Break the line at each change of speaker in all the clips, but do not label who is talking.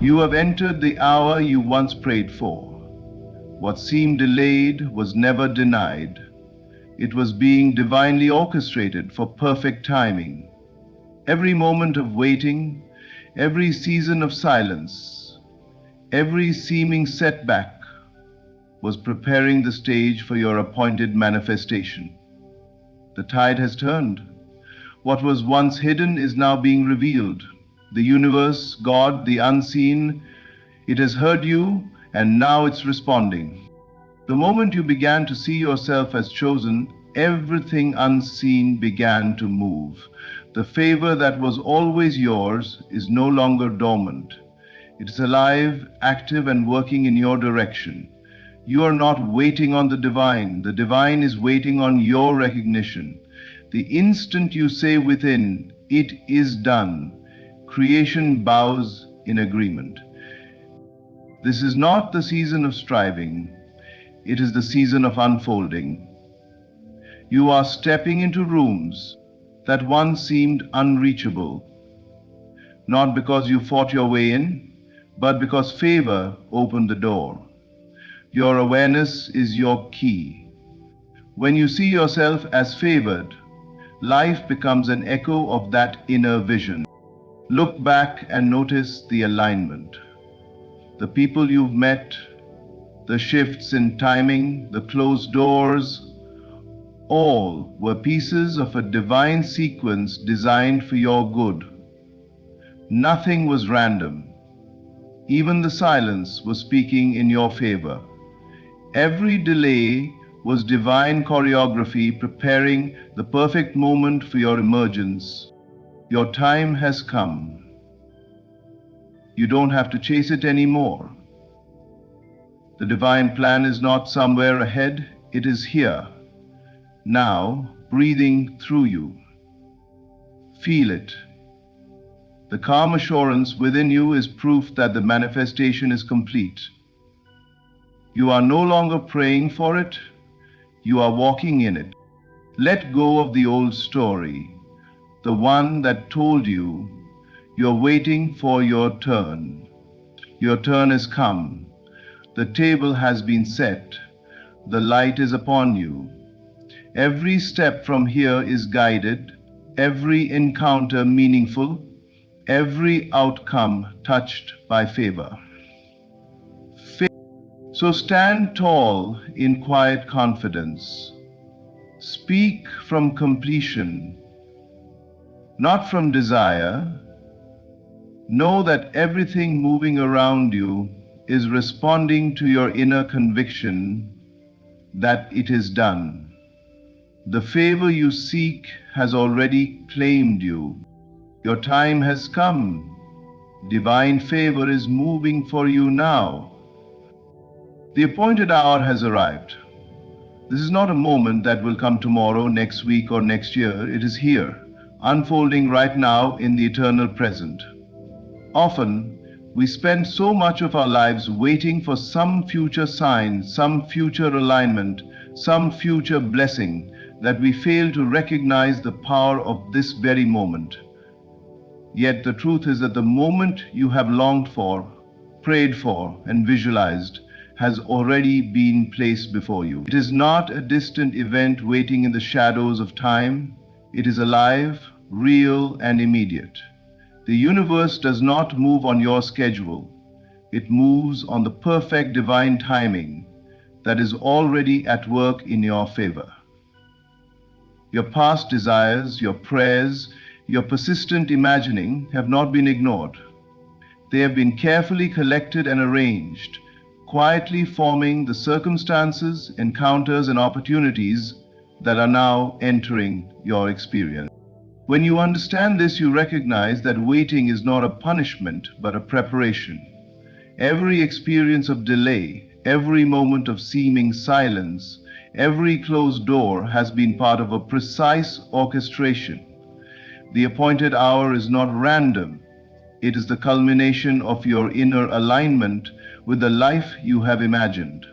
You have entered the hour you once prayed for. What seemed delayed was never denied. It was being divinely orchestrated for perfect timing. Every moment of waiting, every season of silence, every seeming setback was preparing the stage for your appointed manifestation. The tide has turned. What was once hidden is now being revealed. The universe, God, the unseen, it has heard you and now it's responding. The moment you began to see yourself as chosen, everything unseen began to move. The favor that was always yours is no longer dormant. It is alive, active, and working in your direction. You are not waiting on the divine is waiting on your recognition. The instant you say within, "It is done," creation bows in agreement. This is not the season of striving, it is the season of unfolding. You are stepping into rooms that once seemed unreachable, not because you fought your way in, but because favor opened the door. Your awareness is your key. When you see yourself as favored, life becomes an echo of that inner vision. Look back and notice the alignment. The people you've met, the shifts in timing, the closed doors, all were pieces of a divine sequence designed for your good. Nothing was random. Even the silence was speaking in your favor. Every delay was divine choreography preparing the perfect moment for your emergence. Your time has come. You don't have to chase it anymore. The divine plan is not somewhere ahead, it is here, now, breathing through you. Feel it. The calm assurance within you is proof that the manifestation is complete. You are no longer praying for it, you are walking in it. Let go of the old story, the one that told you you're waiting for your turn. Your turn has come. The table has been set. The light is upon you. Every step from here is guided, every encounter meaningful, every outcome touched by favor. So stand tall in quiet confidence. Speak from completion, not from desire. Know that everything moving around you is responding to your inner conviction that it is done. The favor you seek has already claimed you. Your time has come. Divine favor is moving for you now. The appointed hour has arrived. This is not a moment that will come tomorrow, next week, or next year. It is here, unfolding right now in the eternal present. Often, we spend so much of our lives waiting for some future sign, some future alignment, some future blessing, that we fail to recognize the power of this very moment. Yet the truth is that the moment you have longed for, prayed for, and visualized has already been placed before you. It is not a distant event waiting in the shadows of time. It is alive, real, and immediate. The universe does not move on your schedule. It moves on the perfect divine timing that is already at work in your favor. Your past desires, your prayers, your persistent imagining have not been ignored. They have been carefully collected and arranged, quietly forming the circumstances, encounters, and opportunities that are now entering your experience. When you understand this, you recognize that waiting is not a punishment, but a preparation. Every experience of delay, every moment of seeming silence, every closed door has been part of a precise orchestration. The appointed hour is not random. It is the culmination of your inner alignment with the life you have imagined.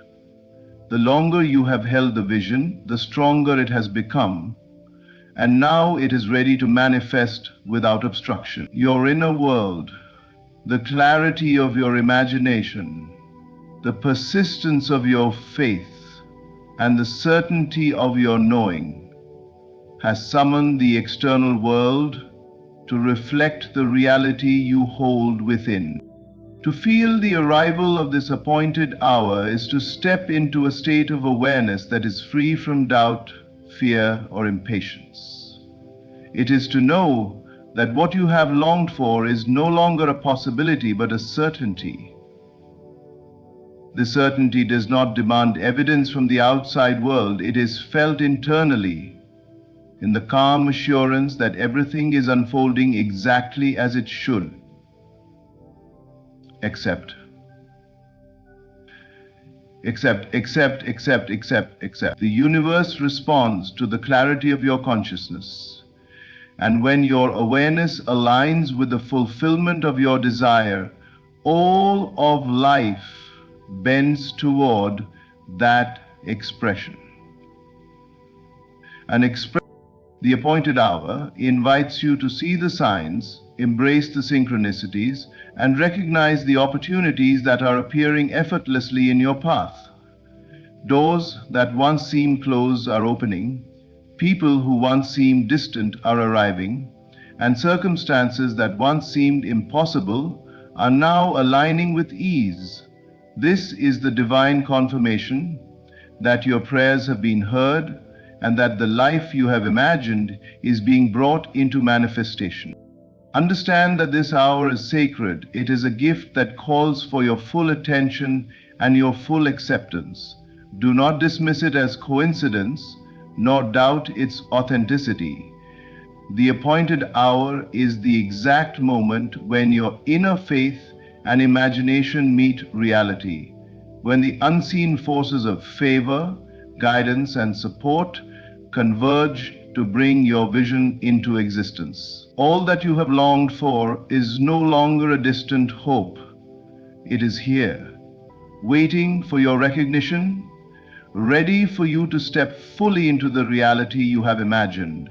The longer you have held the vision, the stronger it has become, and now it is ready to manifest without obstruction. Your inner world, the clarity of your imagination, the persistence of your faith, and the certainty of your knowing has summoned the external world to reflect the reality you hold within. To feel the arrival of this appointed hour is to step into a state of awareness that is free from doubt, fear, or impatience. It is to know that what you have longed for is no longer a possibility but a certainty. The certainty does not demand evidence from the outside world. It is felt internally, in the calm assurance that everything is unfolding exactly as it should. Except. The universe responds to the clarity of your consciousness. And when your awareness aligns with the fulfillment of your desire, all of life bends toward that expression. The appointed hour invites you to see the signs, embrace the synchronicities, and recognize the opportunities that are appearing effortlessly in your path. Doors that once seemed closed are opening, people who once seemed distant are arriving, and circumstances that once seemed impossible are now aligning with ease. This is the divine confirmation that your prayers have been heard and that the life you have imagined is being brought into manifestation. Understand that this hour is sacred. It is a gift that calls for your full attention and your full acceptance. Do not dismiss it as coincidence, nor doubt its authenticity. The appointed hour is the exact moment when your inner faith and imagination meet reality, when the unseen forces of favor, guidance, and support converge to bring your vision into existence. All that you have longed for is no longer a distant hope. It is here, waiting for your recognition, ready for you to step fully into the reality you have imagined.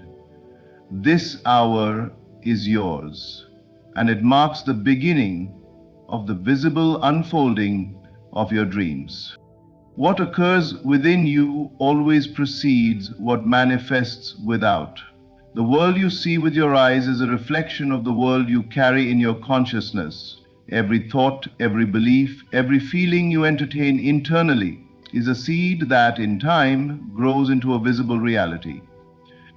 This hour is yours, and it marks the beginning of the visible unfolding of your dreams. What occurs within you always precedes what manifests without. The world you see with your eyes is a reflection of the world you carry in your consciousness. Every thought, every belief, every feeling you entertain internally is a seed that, in time, grows into a visible reality.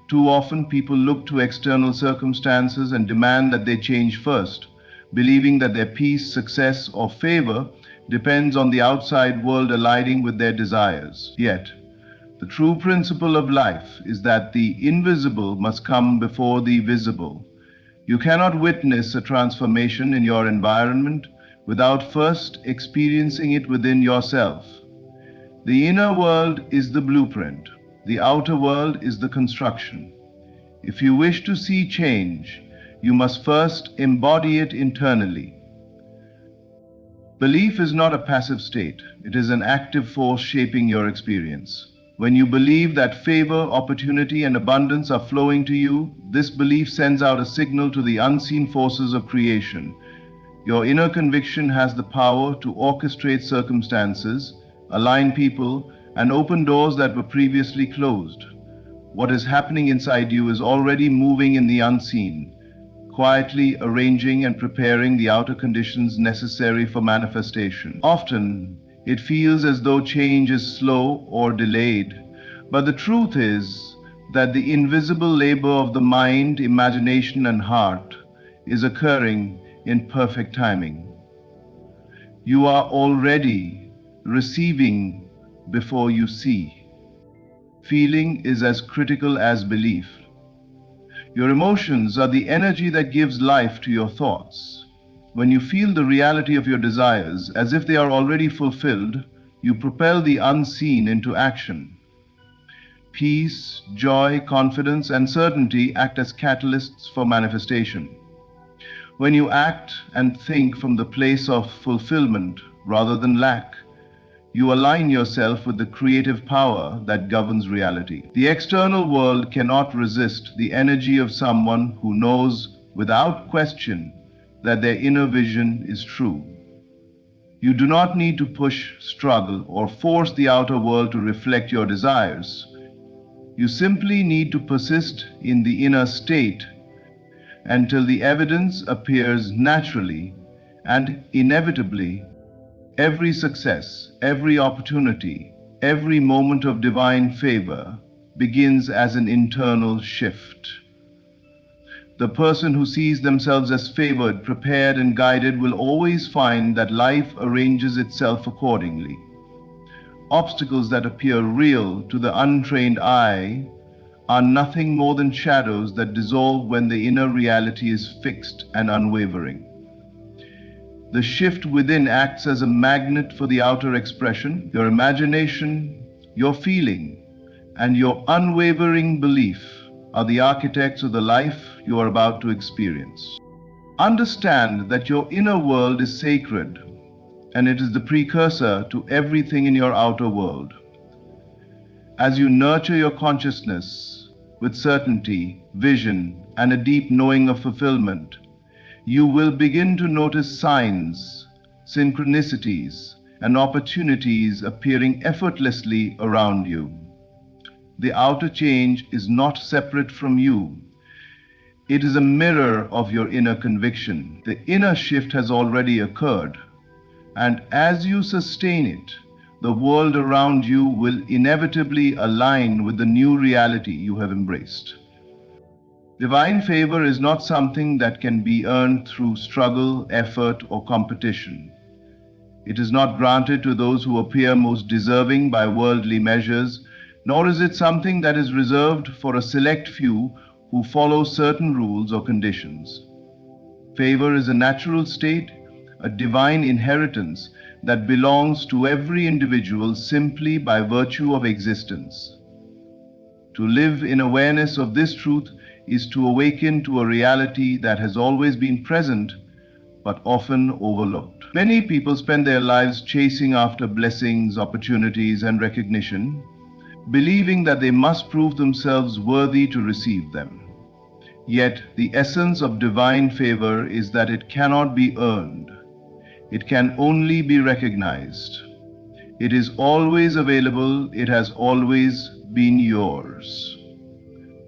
Too often, people look to external circumstances and demand that they change first, believing that their peace, success, or favor depends on the outside world aligning with their desires. Yet, the true principle of life is that the invisible must come before the visible. You cannot witness a transformation in your environment without first experiencing it within yourself. The inner world is the blueprint. The outer world is the construction. If you wish to see change, you must first embody it internally. Belief is not a passive state. It is an active force shaping your experience. When you believe that favor, opportunity, and abundance are flowing to you, this belief sends out a signal to the unseen forces of creation. Your inner conviction has the power to orchestrate circumstances, align people, and open doors that were previously closed. What is happening inside you is already moving in the unseen, quietly arranging and preparing the outer conditions necessary for manifestation. Often, it feels as though change is slow or delayed, but the truth is that the invisible labor of the mind, imagination, and heart is occurring in perfect timing. You are already receiving before you see. Feeling is as critical as belief. Your emotions are the energy that gives life to your thoughts. When you feel the reality of your desires as if they are already fulfilled, you propel the unseen into action. Peace, joy, confidence, and certainty act as catalysts for manifestation. When you act and think from the place of fulfillment rather than lack, you align yourself with the creative power that governs reality. The external world cannot resist the energy of someone who knows without question that their inner vision is true. You do not need to push, struggle, or force the outer world to reflect your desires. You simply need to persist in the inner state until the evidence appears naturally, and inevitably, every success, every opportunity, every moment of divine favor begins as an internal shift. The person who sees themselves as favored, prepared, and guided will always find that life arranges itself accordingly. Obstacles that appear real to the untrained eye are nothing more than shadows that dissolve when the inner reality is fixed and unwavering. The shift within acts as a magnet for the outer expression. Your imagination, your feeling, and your unwavering belief are the architects of the life you are about to experience. Understand that your inner world is sacred, and it is the precursor to everything in your outer world. As you nurture your consciousness with certainty, vision, and a deep knowing of fulfillment, you will begin to notice signs, synchronicities, and opportunities appearing effortlessly around you. The outer change is not separate from you. It is a mirror of your inner conviction. The inner shift has already occurred, and as you sustain it, the world around you will inevitably align with the new reality you have embraced. Divine favor is not something that can be earned through struggle, effort, or competition. It is not granted to those who appear most deserving by worldly measures, nor is it something that is reserved for a select few who follow certain rules or conditions. Favor is a natural state, a divine inheritance that belongs to every individual simply by virtue of existence. To live in awareness of this truth is to awaken to a reality that has always been present but often overlooked. Many people spend their lives chasing after blessings, opportunities, and recognition, believing that they must prove themselves worthy to receive them. Yet the essence of divine favor is that it cannot be earned. It can only be recognized. It is always available. It has always been yours.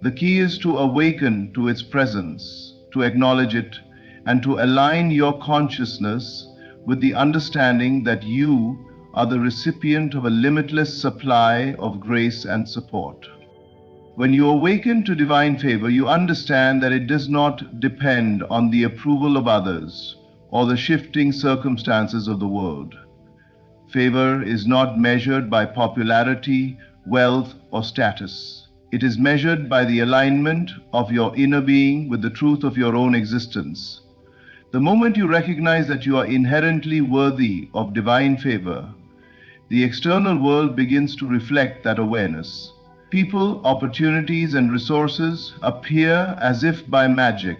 The key is to awaken to its presence, to acknowledge it, and to align your consciousness with the understanding that you are the recipient of a limitless supply of grace and support. When you awaken to divine favor, you understand that it does not depend on the approval of others or the shifting circumstances of the world. Favor is not measured by popularity, wealth, or status. It is measured by the alignment of your inner being with the truth of your own existence. The moment you recognize that you are inherently worthy of divine favor, the external world begins to reflect that awareness. People, opportunities, and resources appear as if by magic,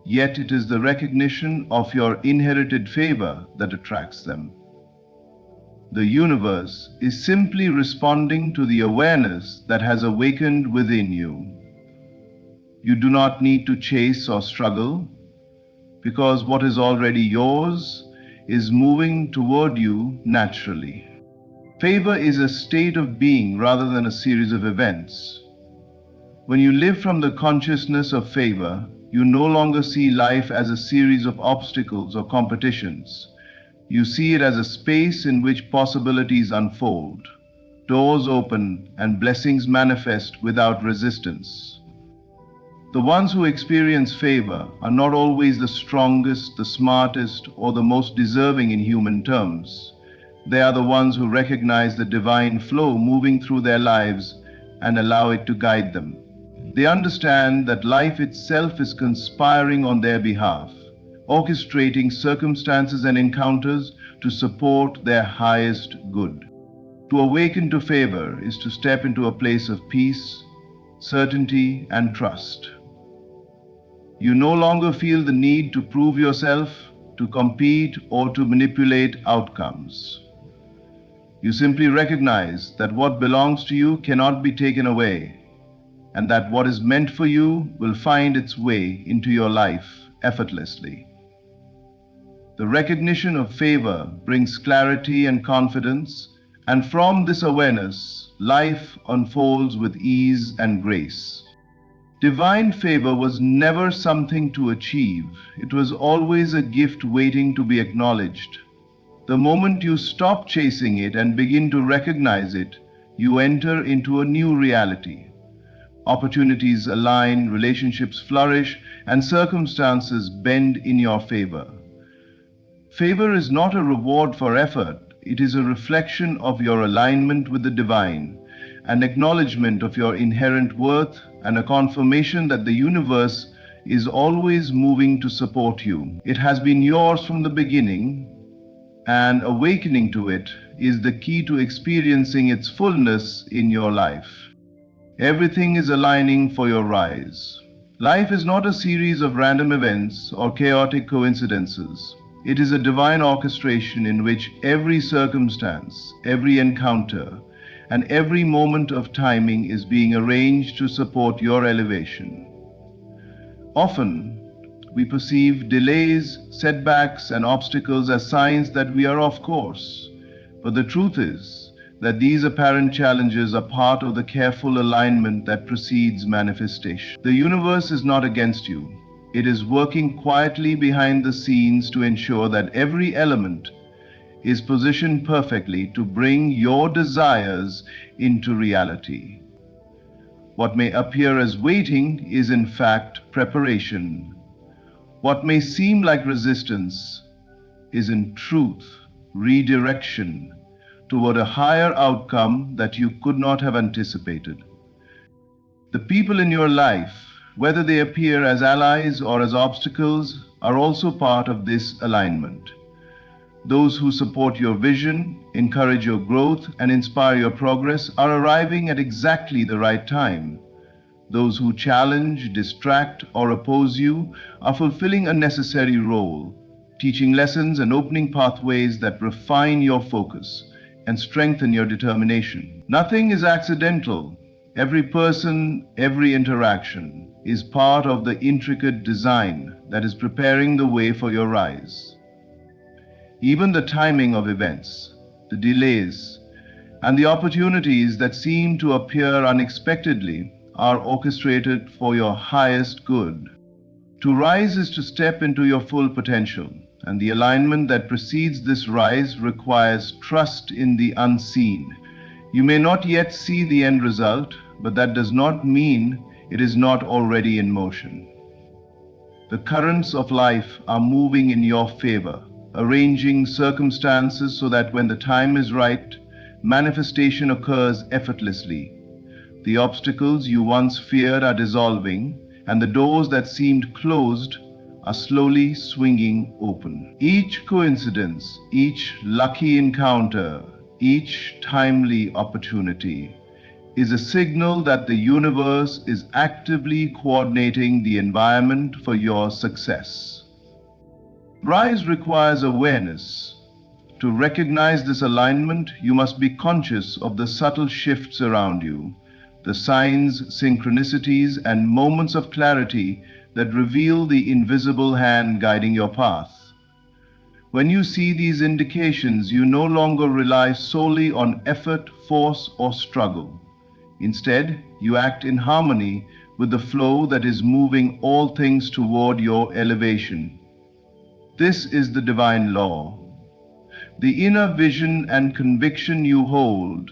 yet it is the recognition of your inherited favor that attracts them. The universe is simply responding to the awareness that has awakened within you. You do not need to chase or struggle, because what is already yours is moving toward you naturally. Favor is a state of being rather than a series of events. When you live from the consciousness of favor, you no longer see life as a series of obstacles or competitions. You see it as a space in which possibilities unfold, doors open, and blessings manifest without resistance. The ones who experience favor are not always the strongest, the smartest, or the most deserving in human terms. They are the ones who recognize the divine flow moving through their lives and allow it to guide them. They understand that life itself is conspiring on their behalf, orchestrating circumstances and encounters to support their highest good. To awaken to favor is to step into a place of peace, certainty, and trust. You no longer feel the need to prove yourself, to compete, or to manipulate outcomes. You simply recognize that what belongs to you cannot be taken away, and that what is meant for you will find its way into your life effortlessly. The recognition of favor brings clarity and confidence, and from this awareness, life unfolds with ease and grace. Divine favor was never something to achieve, it was always a gift waiting to be acknowledged. The moment you stop chasing it and begin to recognize it, you enter into a new reality. Opportunities align, relationships flourish, and circumstances bend in your favor. Favor is not a reward for effort, it is a reflection of your alignment with the divine, an acknowledgement of your inherent worth, and a confirmation that the universe is always moving to support you. It has been yours from the beginning, and awakening to it is the key to experiencing its fullness in your life. Everything is aligning for your rise. Life is not a series of random events or chaotic coincidences. It is a divine orchestration in which every circumstance, every encounter, and every moment of timing is being arranged to support your elevation. Often, we perceive delays, setbacks, and obstacles as signs that we are off course. But the truth is that these apparent challenges are part of the careful alignment that precedes manifestation. The universe is not against you. It is working quietly behind the scenes to ensure that every element is positioned perfectly to bring your desires into reality. What may appear as waiting is in fact preparation. What may seem like resistance is in truth redirection toward a higher outcome that you could not have anticipated. The people in your life, whether they appear as allies or as obstacles, are also part of this alignment. Those who support your vision, encourage your growth, and inspire your progress are arriving at exactly the right time. Those who challenge, distract, or oppose you are fulfilling a necessary role, teaching lessons and opening pathways that refine your focus and strengthen your determination. Nothing is accidental. Every person, every interaction is part of the intricate design that is preparing the way for your rise. Even the timing of events, the delays, and the opportunities that seem to appear unexpectedly are orchestrated for your highest good. To rise is to step into your full potential, and the alignment that precedes this rise requires trust in the unseen. You may not yet see the end result, but that does not mean it is not already in motion. The currents of life are moving in your favor, arranging circumstances so that when the time is right, manifestation occurs effortlessly. The obstacles you once feared are dissolving, and the doors that seemed closed are slowly swinging open. Each coincidence, each lucky encounter, each timely opportunity is a signal that the universe is actively coordinating the environment for your success. Rise requires awareness. To recognize this alignment, you must be conscious of the subtle shifts around you, the signs, synchronicities, and moments of clarity that reveal the invisible hand guiding your path. When you see these indications, you no longer rely solely on effort, force, or struggle. Instead, you act in harmony with the flow that is moving all things toward your elevation. This is the divine law. The inner vision and conviction you hold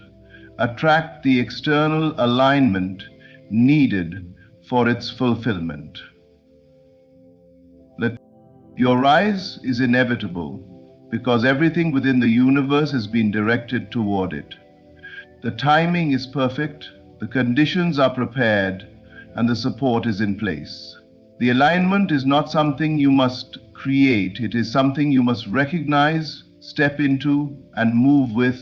attract the external alignment needed for its fulfillment. Your rise is inevitable because everything within the universe has been directed toward it. The timing is perfect, the conditions are prepared, and the support is in place. The alignment is not something you must create, it is something you must recognize, step into, and move with.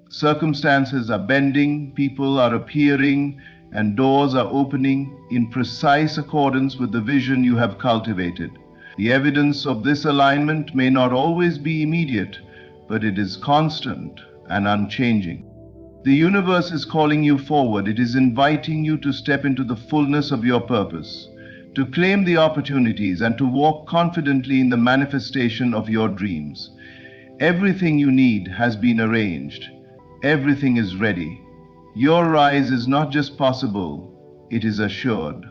Circumstances are bending, people are appearing, and doors are opening in precise accordance with the vision you have cultivated. The evidence of this alignment may not always be immediate, but it is constant and unchanging. The universe is calling you forward. It is inviting you to step into the fullness of your purpose, to claim the opportunities and to walk confidently in the manifestation of your dreams. Everything you need has been arranged. Everything is ready. Your rise is not just possible, it is assured.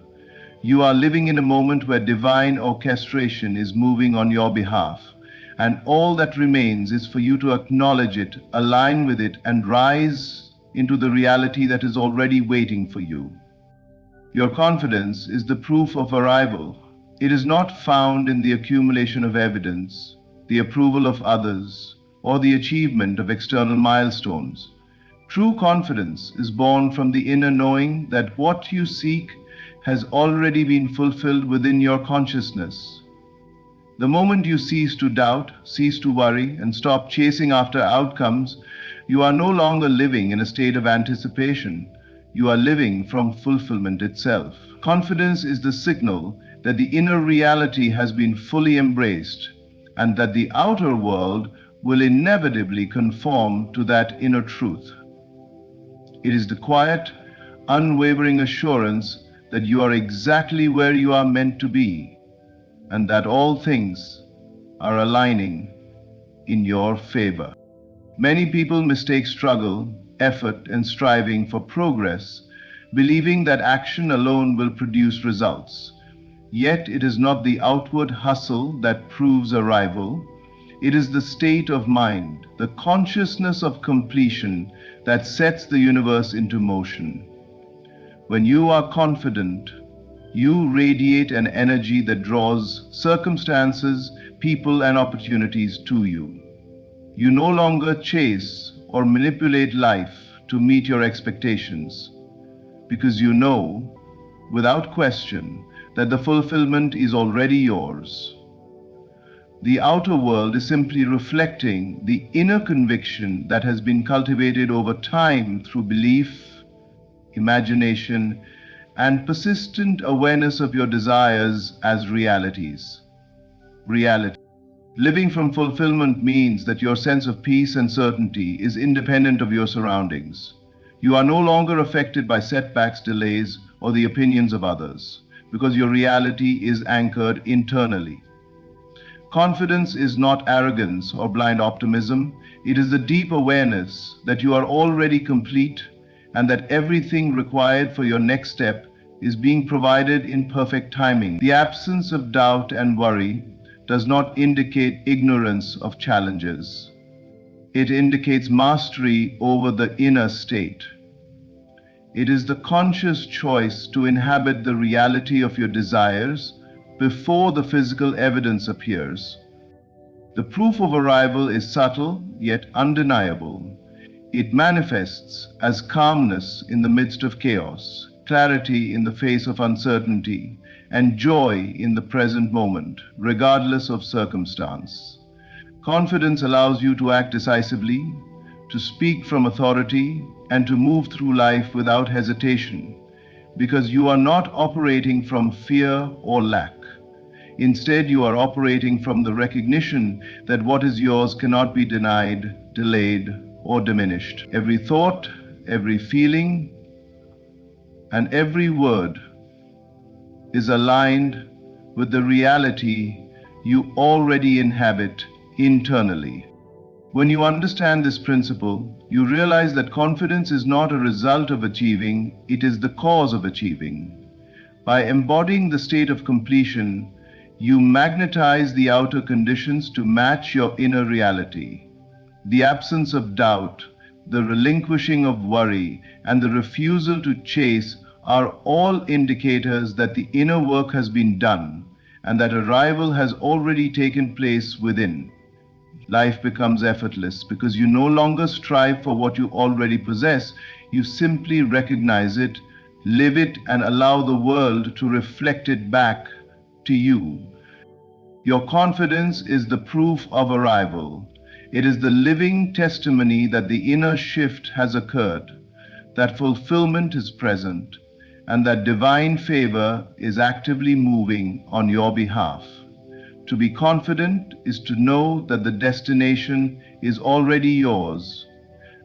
You are living in a moment where divine orchestration is moving on your behalf, and all that remains is for you to acknowledge it, align with it, and rise into the reality that is already waiting for you. Your confidence is the proof of arrival. It is not found in the accumulation of evidence, the approval of others, or the achievement of external milestones. True confidence is born from the inner knowing that what you seek has already been fulfilled within your consciousness. The moment you cease to doubt, cease to worry, and stop chasing after outcomes, you are no longer living in a state of anticipation. You are living from fulfillment itself. Confidence is the signal that the inner reality has been fully embraced and that the outer world will inevitably conform to that inner truth. It is the quiet, unwavering assurance that you are exactly where you are meant to be and that all things are aligning in your favor. Many people mistake struggle, effort, and striving for progress, believing that action alone will produce results. Yet it is not the outward hustle that proves arrival. It is the state of mind, the consciousness of completion that sets the universe into motion. When you are confident, you radiate an energy that draws circumstances, people, and opportunities to you. You no longer chase or manipulate life to meet your expectations, because you know, without question, that the fulfillment is already yours. The outer world is simply reflecting the inner conviction that has been cultivated over time through belief, imagination, and persistent awareness of your desires as realities. Reality. Living from fulfillment means that your sense of peace and certainty is independent of your surroundings. You are no longer affected by setbacks, delays, or the opinions of others, because your reality is anchored internally. Confidence is not arrogance or blind optimism. It is the deep awareness that you are already complete and that everything required for your next step is being provided in perfect timing. The absence of doubt and worry does not indicate ignorance of challenges. It indicates mastery over the inner state. It is the conscious choice to inhabit the reality of your desires before the physical evidence appears. The proof of arrival is subtle yet undeniable. It manifests as calmness in the midst of chaos, clarity in the face of uncertainty, and joy in the present moment, regardless of circumstance. Confidence allows you to act decisively, to speak from authority, and to move through life without hesitation, because you are not operating from fear or lack. Instead, you are operating from the recognition that what is yours cannot be denied, delayed, or diminished. Every thought, every feeling, and every word is aligned with the reality you already inhabit internally. When you understand this principle, you realize that confidence is not a result of achieving, it is the cause of achieving. By embodying the state of completion, you magnetize the outer conditions to match your inner reality. The absence of doubt, the relinquishing of worry, and the refusal to chase are all indicators that the inner work has been done and that arrival has already taken place within. Life becomes effortless because you no longer strive for what you already possess. You simply recognize it, live it, and allow the world to reflect it back to you. Your confidence is the proof of arrival. It is the living testimony that the inner shift has occurred, that fulfillment is present, and that divine favor is actively moving on your behalf. To be confident is to know that the destination is already yours,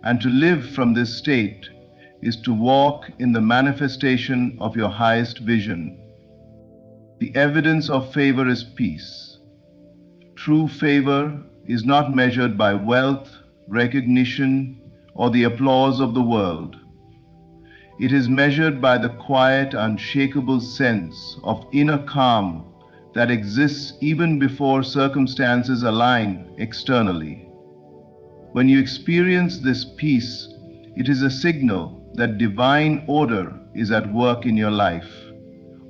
and to live from this state is to walk in the manifestation of your highest vision. The evidence of favor is peace. True favor is not measured by wealth, recognition, or the applause of the world. It is measured by the quiet, unshakable sense of inner calm that exists even before circumstances align externally. When you experience this peace, it is a signal that divine order is at work in your life,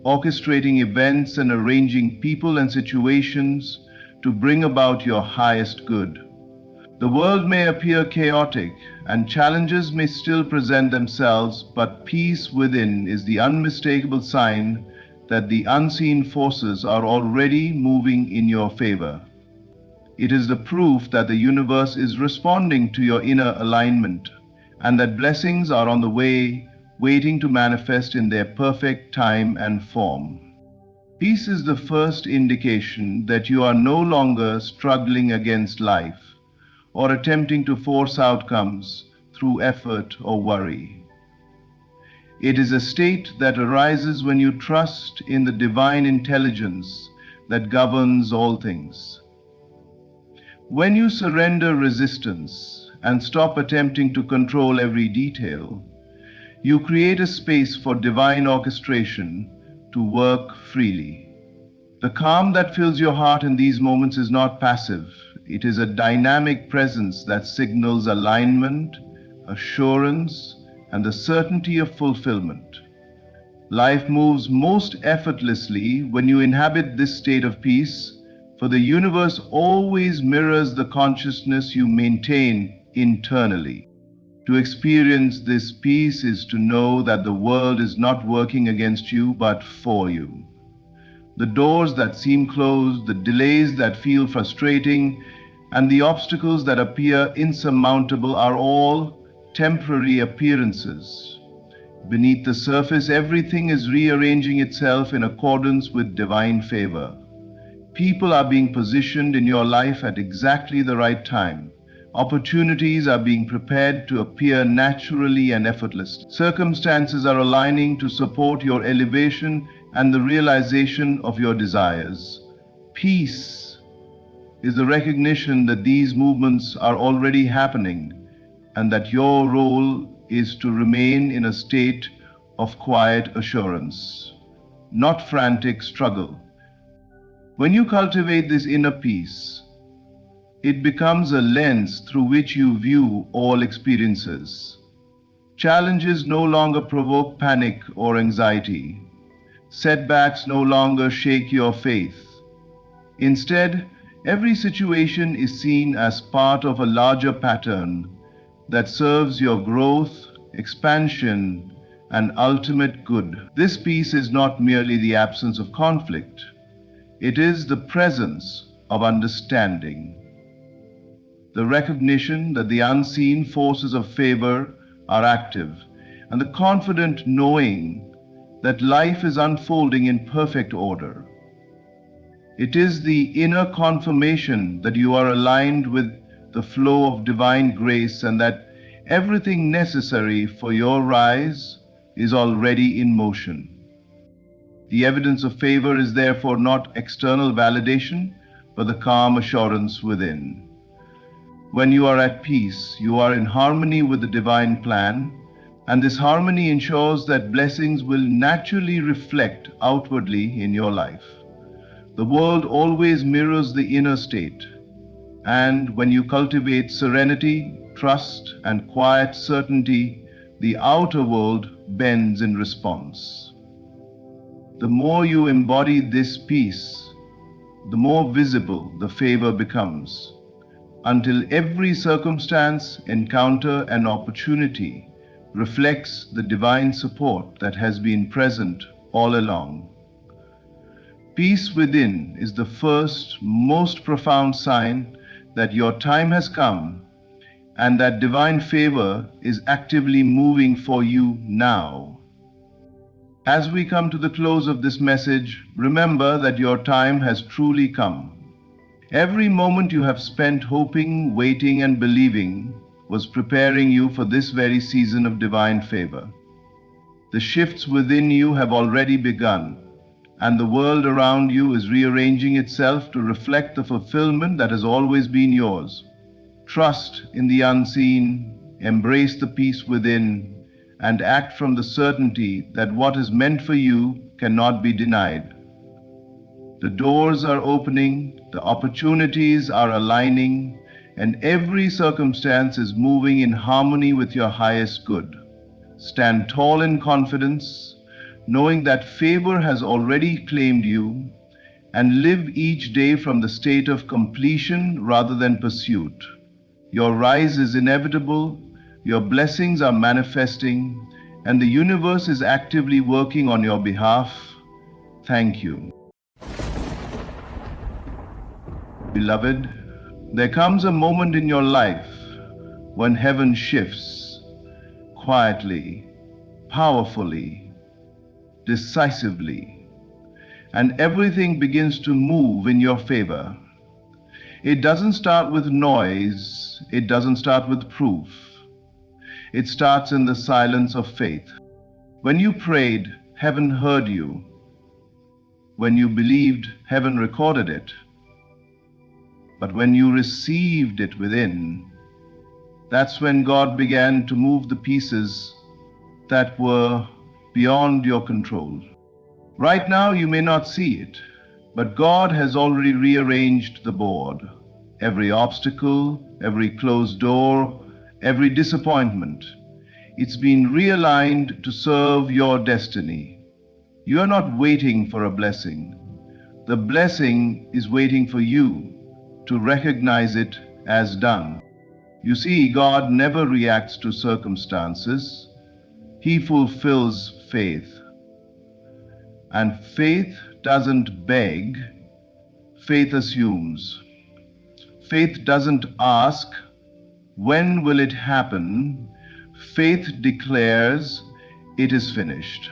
orchestrating events and arranging people and situations to bring about your highest good. The world may appear chaotic and challenges may still present themselves, but peace within is the unmistakable sign that the unseen forces are already moving in your favor. It is the proof that the universe is responding to your inner alignment and that blessings are on the way, waiting to manifest in their perfect time and form. Peace is the first indication that you are no longer struggling against life or attempting to force outcomes through effort or worry. It is a state that arises when you trust in the divine intelligence that governs all things. When you surrender resistance and stop attempting to control every detail, you create a space for divine orchestration to work freely. The calm that fills your heart in these moments is not passive. It is a dynamic presence that signals alignment, assurance, and the certainty of fulfillment. Life moves most effortlessly when you inhabit this state of peace, for the universe always mirrors the consciousness you maintain internally. To experience this peace is to know that the world is not working against you but for you. The doors that seem closed, the delays that feel frustrating, and the obstacles that appear insurmountable are all temporary appearances. Beneath the surface, everything is rearranging itself in accordance with divine favor. People are being positioned in your life at exactly the right time. Opportunities are being prepared to appear naturally and effortlessly. Circumstances are aligning to support your elevation and the realization of your desires. Peace is the recognition that these movements are already happening and that your role is to remain in a state of quiet assurance, not frantic struggle. When you cultivate this inner peace, it becomes a lens through which you view all experiences. Challenges no longer provoke panic or anxiety. Setbacks no longer shake your faith. Instead, every situation is seen as part of a larger pattern that serves your growth, expansion, and ultimate good. This peace is not merely the absence of conflict, it is the presence of understanding. The recognition that the unseen forces of favor are active, and the confident knowing that life is unfolding in perfect order. It is the inner confirmation that you are aligned with the flow of divine grace and that everything necessary for your rise is already in motion. The evidence of favor is therefore not external validation, but the calm assurance within. When you are at peace, you are in harmony with the divine plan, and this harmony ensures that blessings will naturally reflect outwardly in your life. The world always mirrors the inner state, and when you cultivate serenity, trust, and quiet certainty, the outer world bends in response. The more you embody this peace, the more visible the favor becomes, until every circumstance, encounter, and opportunity reflects the divine support that has been present all along. Peace within is the first, most profound sign that your time has come and that divine favor is actively moving for you now. As we come to the close of this message, remember that your time has truly come. Every moment you have spent hoping, waiting, and believing was preparing you for this very season of divine favor. The shifts within you have already begun, and the world around you is rearranging itself to reflect the fulfillment that has always been yours. Trust in the unseen, embrace the peace within, and act from the certainty that what is meant for you cannot be denied. The doors are opening, the opportunities are aligning, and every circumstance is moving in harmony with your highest good. Stand tall in confidence, knowing that favor has already claimed you, and live each day from the state of completion rather than pursuit. Your rise is inevitable, your blessings are manifesting, and the universe is actively working on your behalf. Thank you. Beloved, there comes a moment in your life when heaven shifts quietly, powerfully, decisively, and everything begins to move in your favor. It doesn't start with noise, it doesn't start with proof. It starts in the silence of faith. When you prayed, heaven heard you. When you believed, heaven recorded it. But when you received it within, that's when God began to move the pieces that were beyond your control. Right now, you may not see it, but God has already rearranged the board. Every obstacle, every closed door, every disappointment, it's been realigned to serve your destiny. You are not waiting for a blessing. The blessing is waiting for you to recognize it as done. You see, God never reacts to circumstances. He fulfills faith. And faith doesn't beg, faith assumes. Faith doesn't ask, when will it happen? Faith declares, it is finished.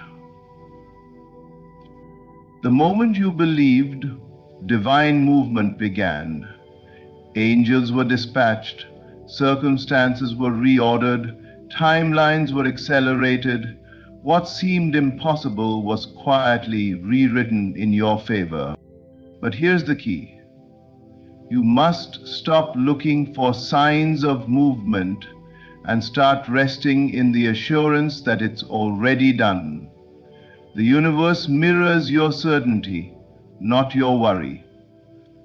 The moment you believed, divine movement began. Angels were dispatched, circumstances were reordered, timelines were accelerated. What seemed impossible was quietly rewritten in your favor. But here's the key. You must stop looking for signs of movement and start resting in the assurance that it's already done. The universe mirrors your certainty, not your worry.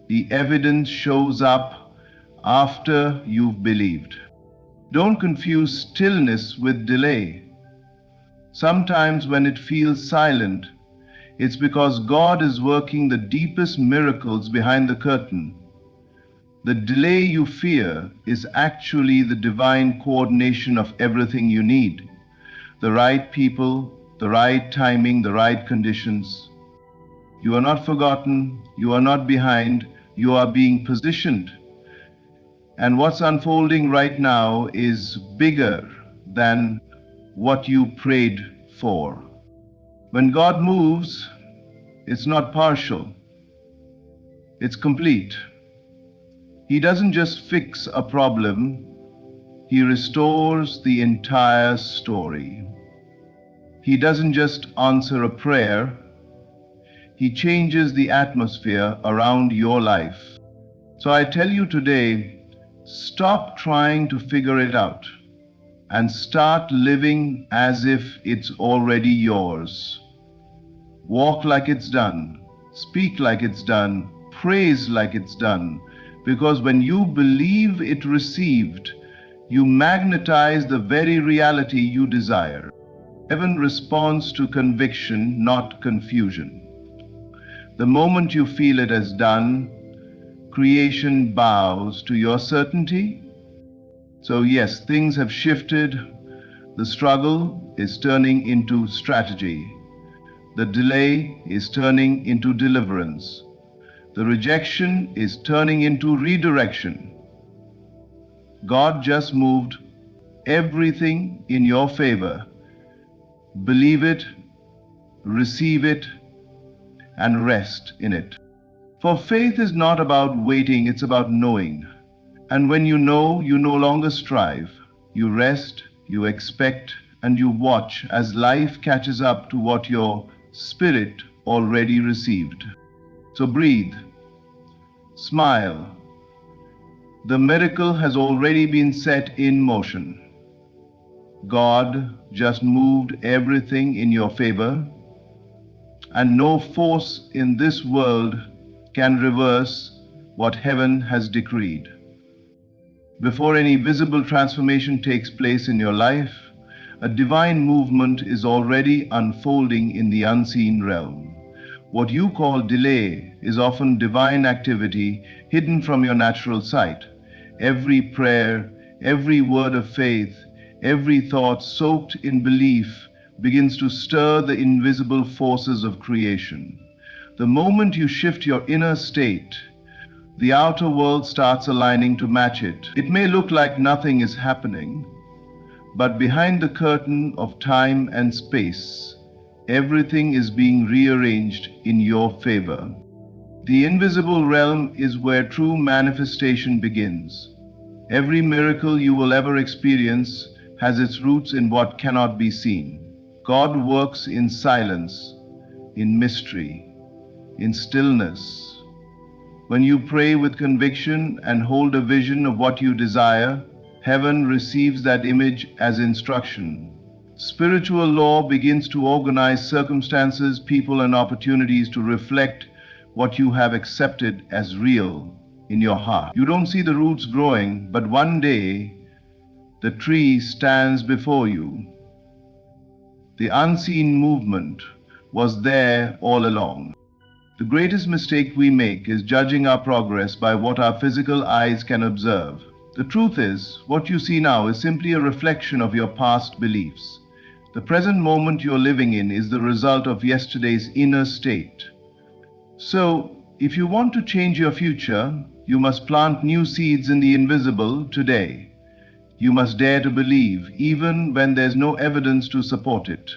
The evidence shows up after you've believed. Don't confuse stillness with delay. Sometimes when it feels silent, it's because God is working the deepest miracles behind the curtain. The delay you fear is actually the divine coordination of everything you need. The right people, the right timing, the right conditions. You are not forgotten, you are not behind, you are being positioned. And what's unfolding right now is bigger than what you prayed for. When God moves, it's not partial, it's complete. He doesn't just fix a problem, He restores the entire story. He doesn't just answer a prayer, He changes the atmosphere around your life. So I tell you today, stop trying to figure it out and start living as if it's already yours. Walk like it's done, speak like it's done, praise like it's done, because when you believe it received, you magnetize the very reality you desire. Heaven responds to conviction, not confusion. The moment you feel it as done, creation bows to your certainty. So yes, things have shifted. The struggle is turning into strategy. The delay is turning into deliverance. The rejection is turning into redirection. God just moved everything in your favor. Believe it, receive it, and rest in it. For faith is not about waiting, it's about knowing. And when you know, you no longer strive. You rest, you expect, and you watch as life catches up to what your spirit already received. So breathe, smile. The miracle has already been set in motion. God just moved everything in your favor, and no force in this world can reverse what heaven has decreed. Before any visible transformation takes place in your life, a divine movement is already unfolding in the unseen realm. What you call delay is often divine activity hidden from your natural sight. Every prayer, every word of faith, every thought soaked in belief begins to stir the invisible forces of creation. The moment you shift your inner state, the outer world starts aligning to match it. It may look like nothing is happening, but behind the curtain of time and space, everything is being rearranged in your favor. The invisible realm is where true manifestation begins. Every miracle you will ever experience has its roots in what cannot be seen. God works in silence, in mystery, in stillness. When you pray with conviction and hold a vision of what you desire, heaven receives that image as instruction. Spiritual law begins to organize circumstances, people, and opportunities to reflect what you have accepted as real in your heart. You don't see the roots growing, but one day the tree stands before you. The unseen movement was there all along. The greatest mistake we make is judging our progress by what our physical eyes can observe. The truth is, what you see now is simply a reflection of your past beliefs. The present moment you're living in is the result of yesterday's inner state. So, if you want to change your future, you must plant new seeds in the invisible today. You must dare to believe, even when there's no evidence to support it.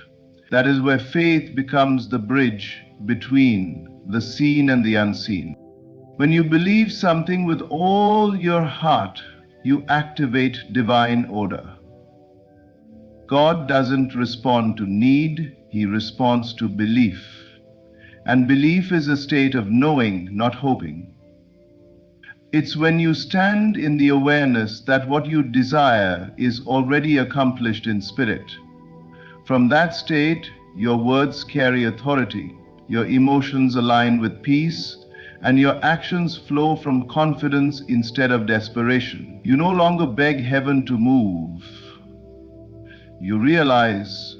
That is where faith becomes the bridge between the seen and the unseen. When you believe something with all your heart, you activate divine order. God doesn't respond to need, He responds to belief. And belief is a state of knowing, not hoping. It's when you stand in the awareness that what you desire is already accomplished in spirit. From that state, your words carry authority, your emotions align with peace, and your actions flow from confidence instead of desperation. You no longer beg heaven to move. You realize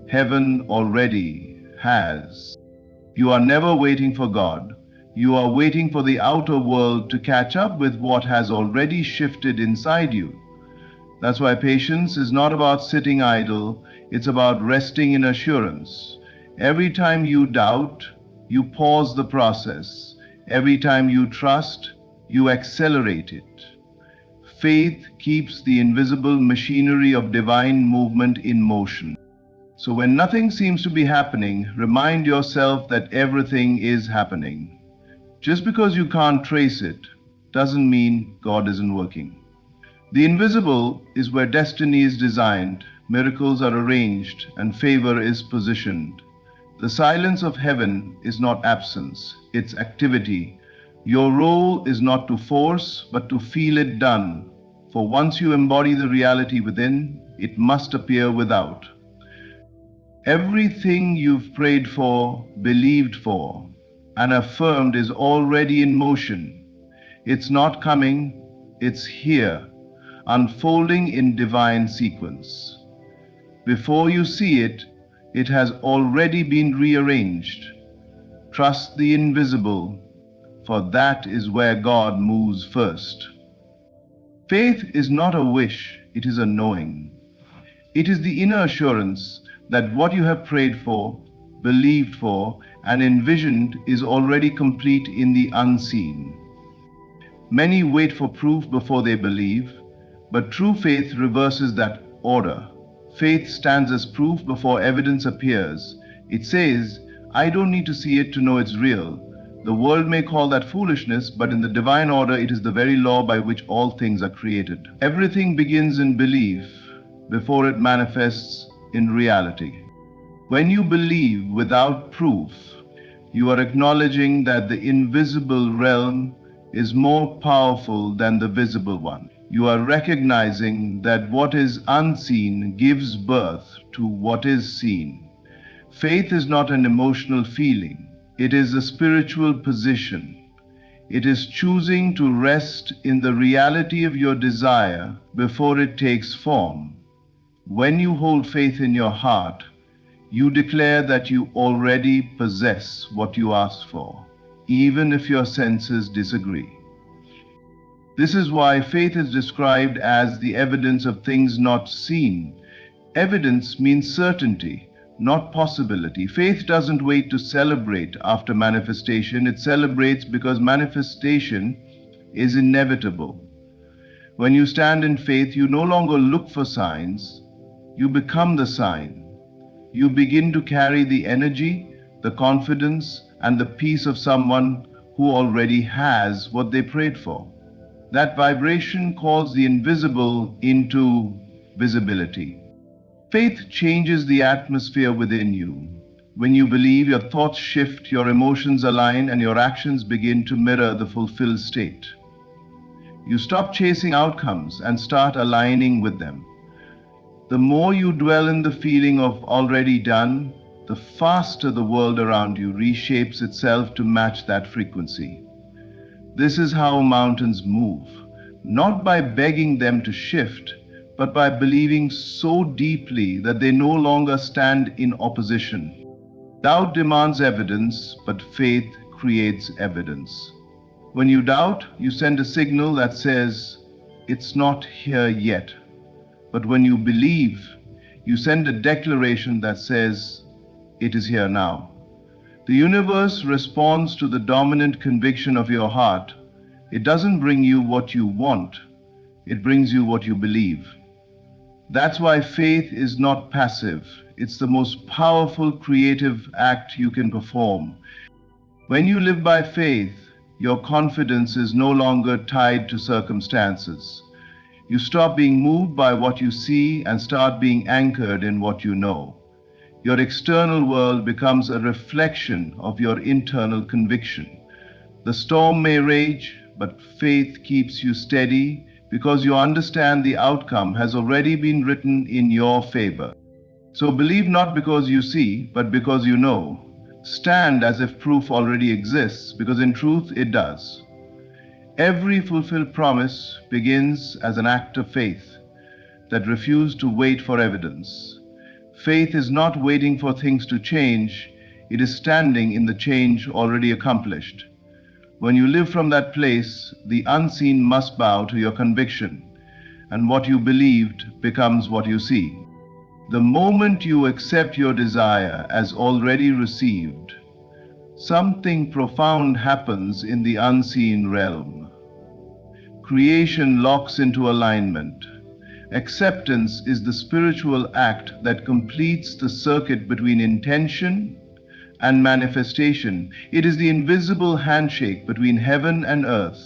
heaven already has. You are never waiting for God. You are waiting for the outer world to catch up with what has already shifted inside you. That's why patience is not about sitting idle, it's about resting in assurance. Every time you doubt, you pause the process. Every time you trust, you accelerate it. Faith keeps the invisible machinery of divine movement in motion. So when nothing seems to be happening, remind yourself that everything is happening. Just because you can't trace it doesn't mean God isn't working. The invisible is where destiny is designed, miracles are arranged, and favor is positioned. The silence of heaven is not absence, it's activity. Your role is not to force, but to feel it done. For once you embody the reality within, it must appear without. Everything you've prayed for, believed for, and affirmed is already in motion. It's not coming, it's here, unfolding in divine sequence. Before you see it, it has already been rearranged. Trust the invisible, for that is where God moves first. Faith is not a wish, it is a knowing. It is the inner assurance that what you have prayed for, believed for, and envisioned is already complete in the unseen. Many wait for proof before they believe, but true faith reverses that order. Faith stands as proof before evidence appears. It says, I don't need to see it to know it's real. The world may call that foolishness, but in the divine order, it is the very law by which all things are created. Everything begins in belief before it manifests in reality. When you believe without proof, You are acknowledging that the invisible realm is more powerful than the visible one. You are recognizing that what is unseen gives birth to what is seen. Faith is not an emotional feeling, it is a spiritual position. It is choosing to rest in the reality of your desire before it takes form. When you hold faith in your heart, you declare that you already possess what you ask for, even if your senses disagree. This is why faith is described as the evidence of things not seen. Evidence means certainty, not possibility. Faith doesn't wait to celebrate after manifestation, it celebrates because manifestation is inevitable. When you stand in faith, you no longer look for signs, you become the sign. You begin to carry the energy, the confidence, and the peace of someone who already has what they prayed for. That vibration calls the invisible into visibility. Faith changes the atmosphere within you. When you believe, your thoughts shift, your emotions align, and your actions begin to mirror the fulfilled state. You stop chasing outcomes and start aligning with them. The more you dwell in the feeling of already done, the faster the world around you reshapes itself to match that frequency. This is how mountains move, not by begging them to shift, but by believing so deeply that they no longer stand in opposition. Doubt demands evidence, but faith creates evidence. When you doubt, you send a signal that says, "It's not here yet." But when you believe, you send a declaration that says, "It is here now." The universe responds to the dominant conviction of your heart. It doesn't bring you what you want, it brings you what you believe. That's why faith is not passive. It's the most powerful creative act you can perform. When you live by faith, your confidence is no longer tied to circumstances. You stop being moved by what you see and start being anchored in what you know. Your external world becomes a reflection of your internal conviction. The storm may rage, but faith keeps you steady because you understand the outcome has already been written in your favor. So believe not because you see, but because you know. Stand as if proof already exists, because in truth it does. Every fulfilled promise begins as an act of faith that refused to wait for evidence. Faith is not waiting for things to change, it is standing in the change already accomplished. When you live from that place, the unseen must bow to your conviction, and what you believed becomes what you see. The moment you accept your desire as already received, something profound happens in the unseen realm. Creation locks into alignment. Acceptance is the spiritual act that completes the circuit between intention and manifestation. It is the invisible handshake between heaven and earth.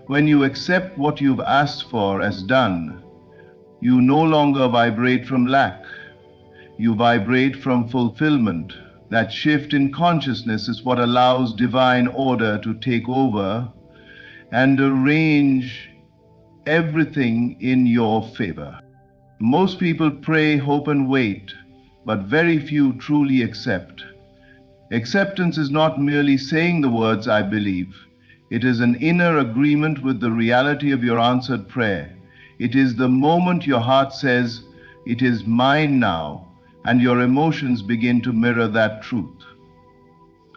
When you accept what you've asked for as done, you no longer vibrate from lack. You vibrate from fulfillment. That shift in consciousness is what allows divine order to take over and arrange everything in your favor. Most people pray, hope, and wait, but very few truly accept. Acceptance is not merely saying the words, "I believe." It is an inner agreement with the reality of your answered prayer. It is the moment your heart says, "It is mine now," and your emotions begin to mirror that truth.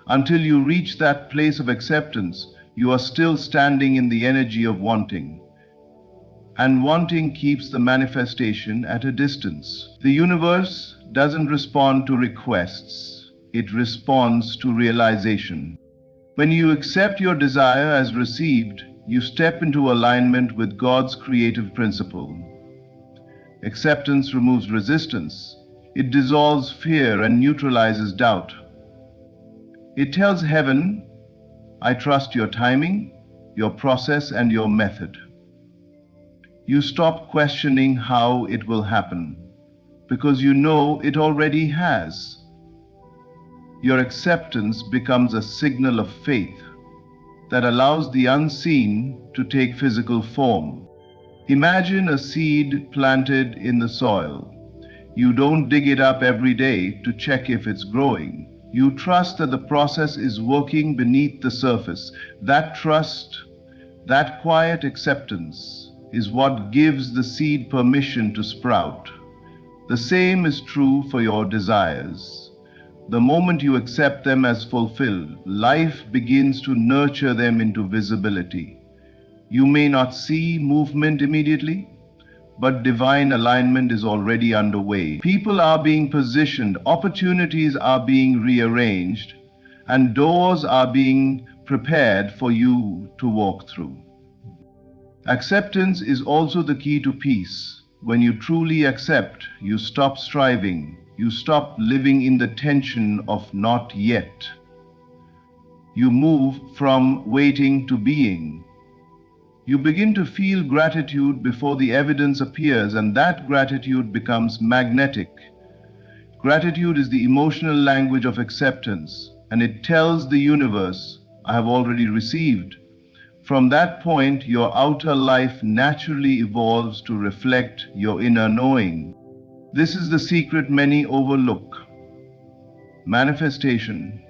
Until you reach that place of acceptance, you are still standing in the energy of wanting. And wanting keeps the manifestation at a distance. The universe doesn't respond to requests, it responds to realization. When you accept your desire as received, you step into alignment with God's creative principle. Acceptance removes resistance. It dissolves fear and neutralizes doubt. It tells heaven, "I trust your timing, your process, and your method." You stop questioning how it will happen because you know it already has. Your acceptance becomes a signal of faith that allows the unseen to take physical form. Imagine a seed planted in the soil. You don't dig it up every day to check if it's growing. You trust that the process is working beneath the surface. That trust, that quiet acceptance, is what gives the seed permission to sprout. The same is true for your desires. The moment you accept them as fulfilled, life begins to nurture them into visibility. You may not see movement immediately, but divine alignment is already underway. People are being positioned, opportunities are being rearranged, and doors are being prepared for you to walk through. Acceptance is also the key to peace. When you truly accept, you stop striving, you stop living in the tension of not yet. You move from waiting to being. You begin to feel gratitude before the evidence appears, and that gratitude becomes magnetic. Gratitude is the emotional language of acceptance, and it tells the universe, I have already received. From that point, your outer life naturally evolves to reflect your inner knowing. This is the secret many overlook. Manifestation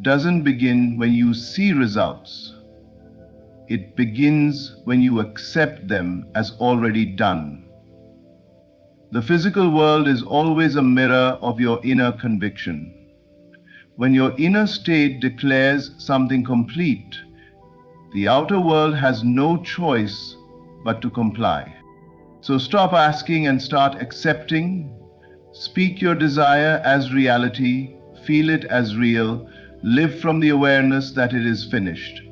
doesn't begin when you see results. It begins when you accept them as already done. The physical world is always a mirror of your inner conviction. When your inner state declares something complete, the outer world has no choice but to comply. So stop asking and start accepting. Speak your desire as reality, feel it as real, live from the awareness that it is finished.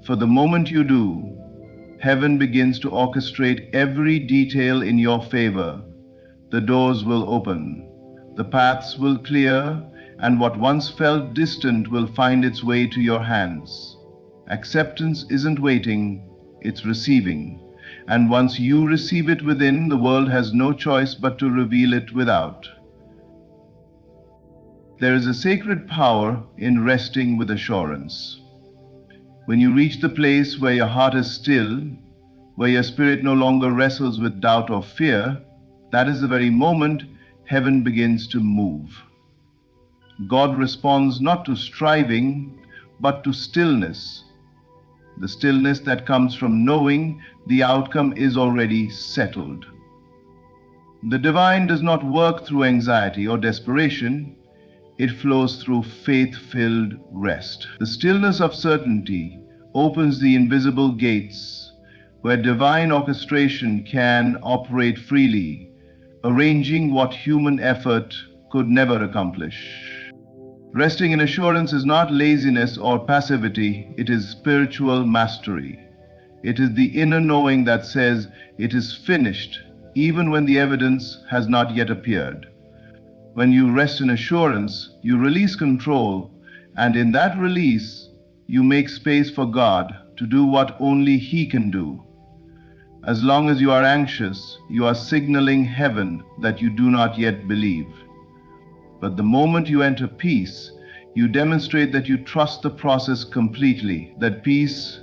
For the moment you do, heaven begins to orchestrate every detail in your favor. The doors will open, the paths will clear, and what once felt distant will find its way to your hands. Acceptance isn't waiting, it's receiving. And once you receive it within, the world has no choice but to reveal it without. There is a sacred power in resting with assurance. When you reach the place where your heart is still, where your spirit no longer wrestles with doubt or fear, that is the very moment heaven begins to move. God responds not to striving, but to stillness. The stillness that comes from knowing the outcome is already settled. The divine does not work through anxiety or desperation. It flows through faith-filled rest. The stillness of certainty opens the invisible gates where divine orchestration can operate freely, arranging what human effort could never accomplish. Resting in assurance is not laziness or passivity, it is spiritual mastery. It is the inner knowing that says it is finished, even when the evidence has not yet appeared. When you rest in assurance, you release control, and in that release, you make space for God to do what only He can do. As long as you are anxious, you are signaling heaven that you do not yet believe. But the moment you enter peace, you demonstrate that you trust the process completely, that peace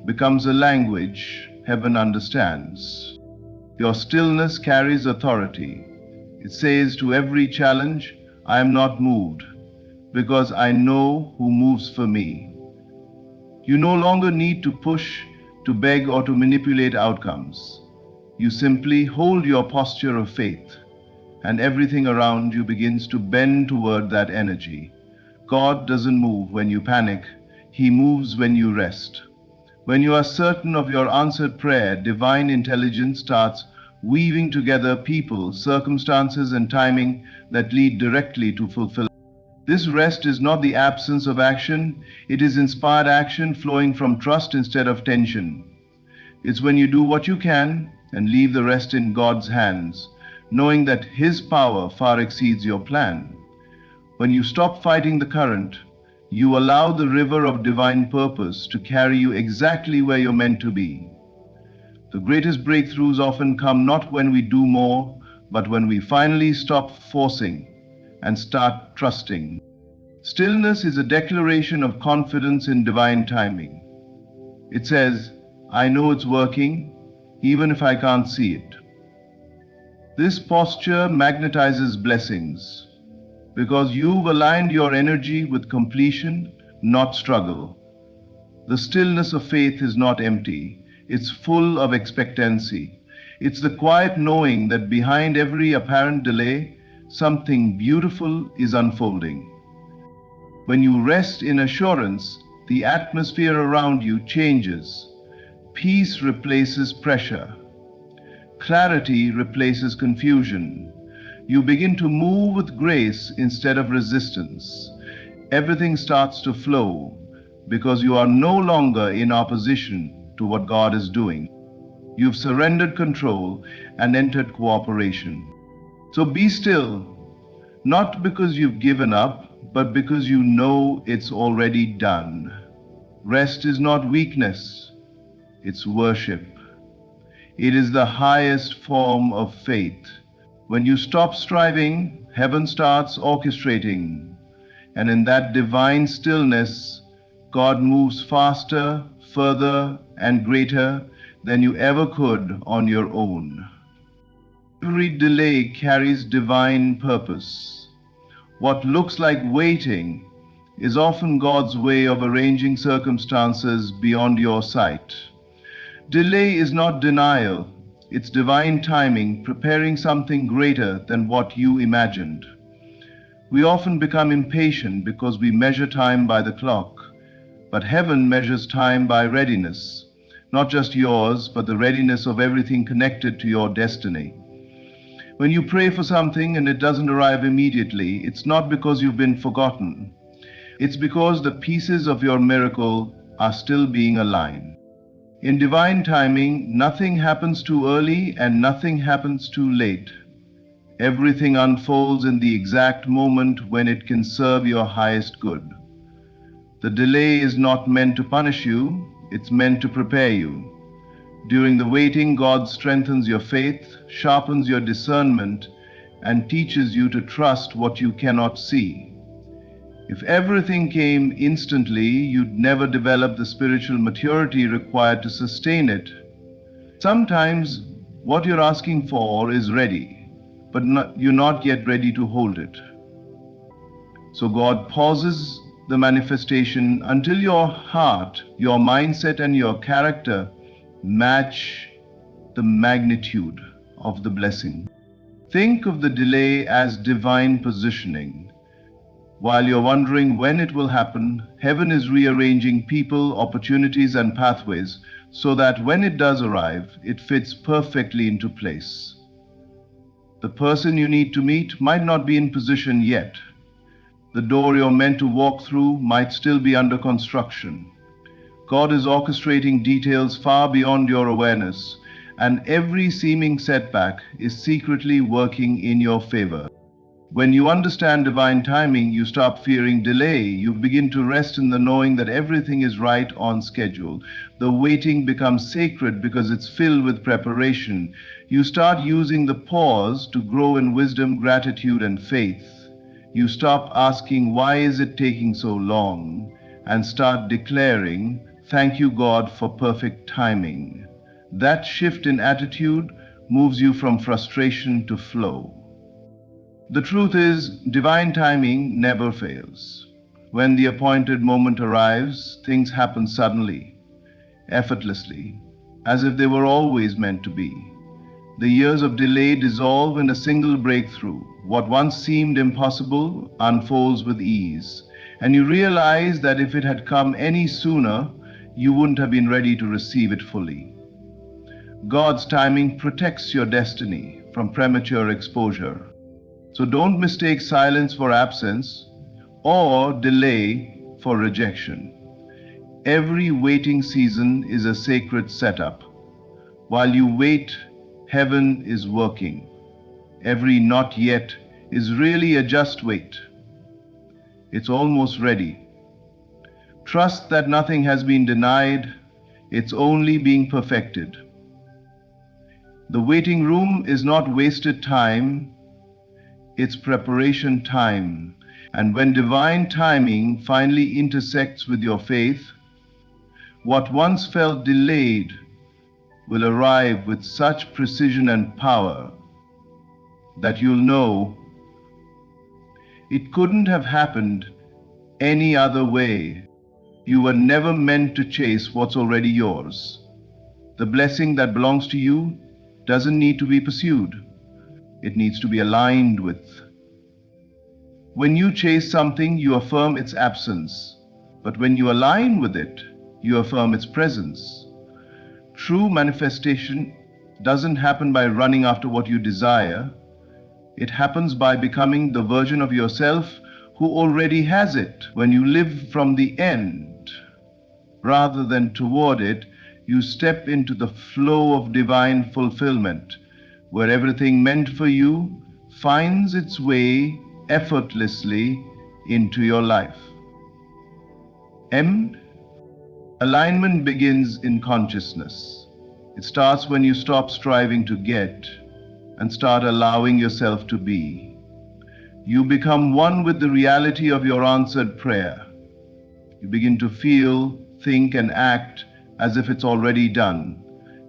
becomes a language heaven understands. Your stillness carries authority. It says to every challenge, I am not moved, because I know who moves for me. You no longer need to push, to beg, or to manipulate outcomes. You simply hold your posture of faith, and everything around you begins to bend toward that energy. God doesn't move when you panic. He moves when you rest. When you are certain of your answered prayer, divine intelligence starts weaving together people, circumstances, and timing that lead directly to fulfillment. This rest is not the absence of action, it is inspired action flowing from trust instead of tension. It's when you do what you can and leave the rest in God's hands, knowing that His power far exceeds your plan. When you stop fighting the current, you allow the river of divine purpose to carry you exactly where you're meant to be. The greatest breakthroughs often come not when we do more, but when we finally stop forcing and start trusting. Stillness is a declaration of confidence in divine timing. It says, I know it's working, even if I can't see it. This posture magnetizes blessings because you've aligned your energy with completion, not struggle. The stillness of faith is not empty, it's full of expectancy. It's the quiet knowing that behind every apparent delay, something beautiful is unfolding. When you rest in assurance, the atmosphere around you changes. Peace replaces pressure. Clarity replaces confusion. You begin to move with grace instead of resistance. Everything starts to flow because you are no longer in opposition to what God is doing. You've surrendered control and entered cooperation. So be still, not because you've given up, but because you know it's already done. Rest is not weakness, it's worship. It is the highest form of faith. When you stop striving, heaven starts orchestrating. And in that divine stillness, God moves faster, further, and greater than you ever could on your own. Every delay carries divine purpose. What looks like waiting is often God's way of arranging circumstances beyond your sight. Delay is not denial, it's divine timing preparing something greater than what you imagined. We often become impatient because we measure time by the clock, but heaven measures time by readiness, not just yours, but the readiness of everything connected to your destiny. When you pray for something and it doesn't arrive immediately, it's not because you've been forgotten. It's because the pieces of your miracle are still being aligned. In divine timing, nothing happens too early and nothing happens too late. Everything unfolds in the exact moment when it can serve your highest good. The delay is not meant to punish you, it's meant to prepare you. During the waiting, God strengthens your faith, sharpens your discernment, and teaches you to trust what you cannot see. If everything came instantly, you'd never develop the spiritual maturity required to sustain it. Sometimes what you're asking for is ready, but you're not yet ready to hold it. So God pauses the manifestation until your heart, your mindset, and your character match the magnitude of the blessing. Think of the delay as divine positioning. While you're wondering when it will happen, heaven is rearranging people, opportunities, and pathways so that when it does arrive, it fits perfectly into place. The person you need to meet might not be in position yet. The door you're meant to walk through might still be under construction. God is orchestrating details far beyond your awareness, and every seeming setback is secretly working in your favor. When you understand divine timing, you stop fearing delay. You begin to rest in the knowing that everything is right on schedule. The waiting becomes sacred because it's filled with preparation. You start using the pause to grow in wisdom, gratitude, and faith. You stop asking, why is it taking so long? And start declaring, thank you, God, for perfect timing. That shift in attitude moves you from frustration to flow. The truth is, divine timing never fails. When the appointed moment arrives, things happen suddenly, effortlessly, as if they were always meant to be. The years of delay dissolve in a single breakthrough. What once seemed impossible unfolds with ease, and you realize that if it had come any sooner, you wouldn't have been ready to receive it fully. God's timing protects your destiny from premature exposure. So don't mistake silence for absence or delay for rejection. Every waiting season is a sacred setup. While you wait, heaven is working. Every not yet is really a just wait. It's almost ready. Trust that nothing has been denied, it's only being perfected. The waiting room is not wasted time, it's preparation time. And when divine timing finally intersects with your faith, what once felt delayed will arrive with such precision and power that you'll know it couldn't have happened any other way. You were never meant to chase what's already yours. The blessing that belongs to you doesn't need to be pursued. It needs to be aligned with. When you chase something, you affirm its absence. But when you align with it, you affirm its presence. True manifestation doesn't happen by running after what you desire. It happens by becoming the version of yourself who already has it. When you live from the end rather than toward it, you step into the flow of divine fulfillment, where everything meant for you finds its way effortlessly into your life. M. Alignment begins in consciousness. It starts when you stop striving to get and start allowing yourself to be. You become one with the reality of your answered prayer. You begin to feel, think, and act as if it's already done.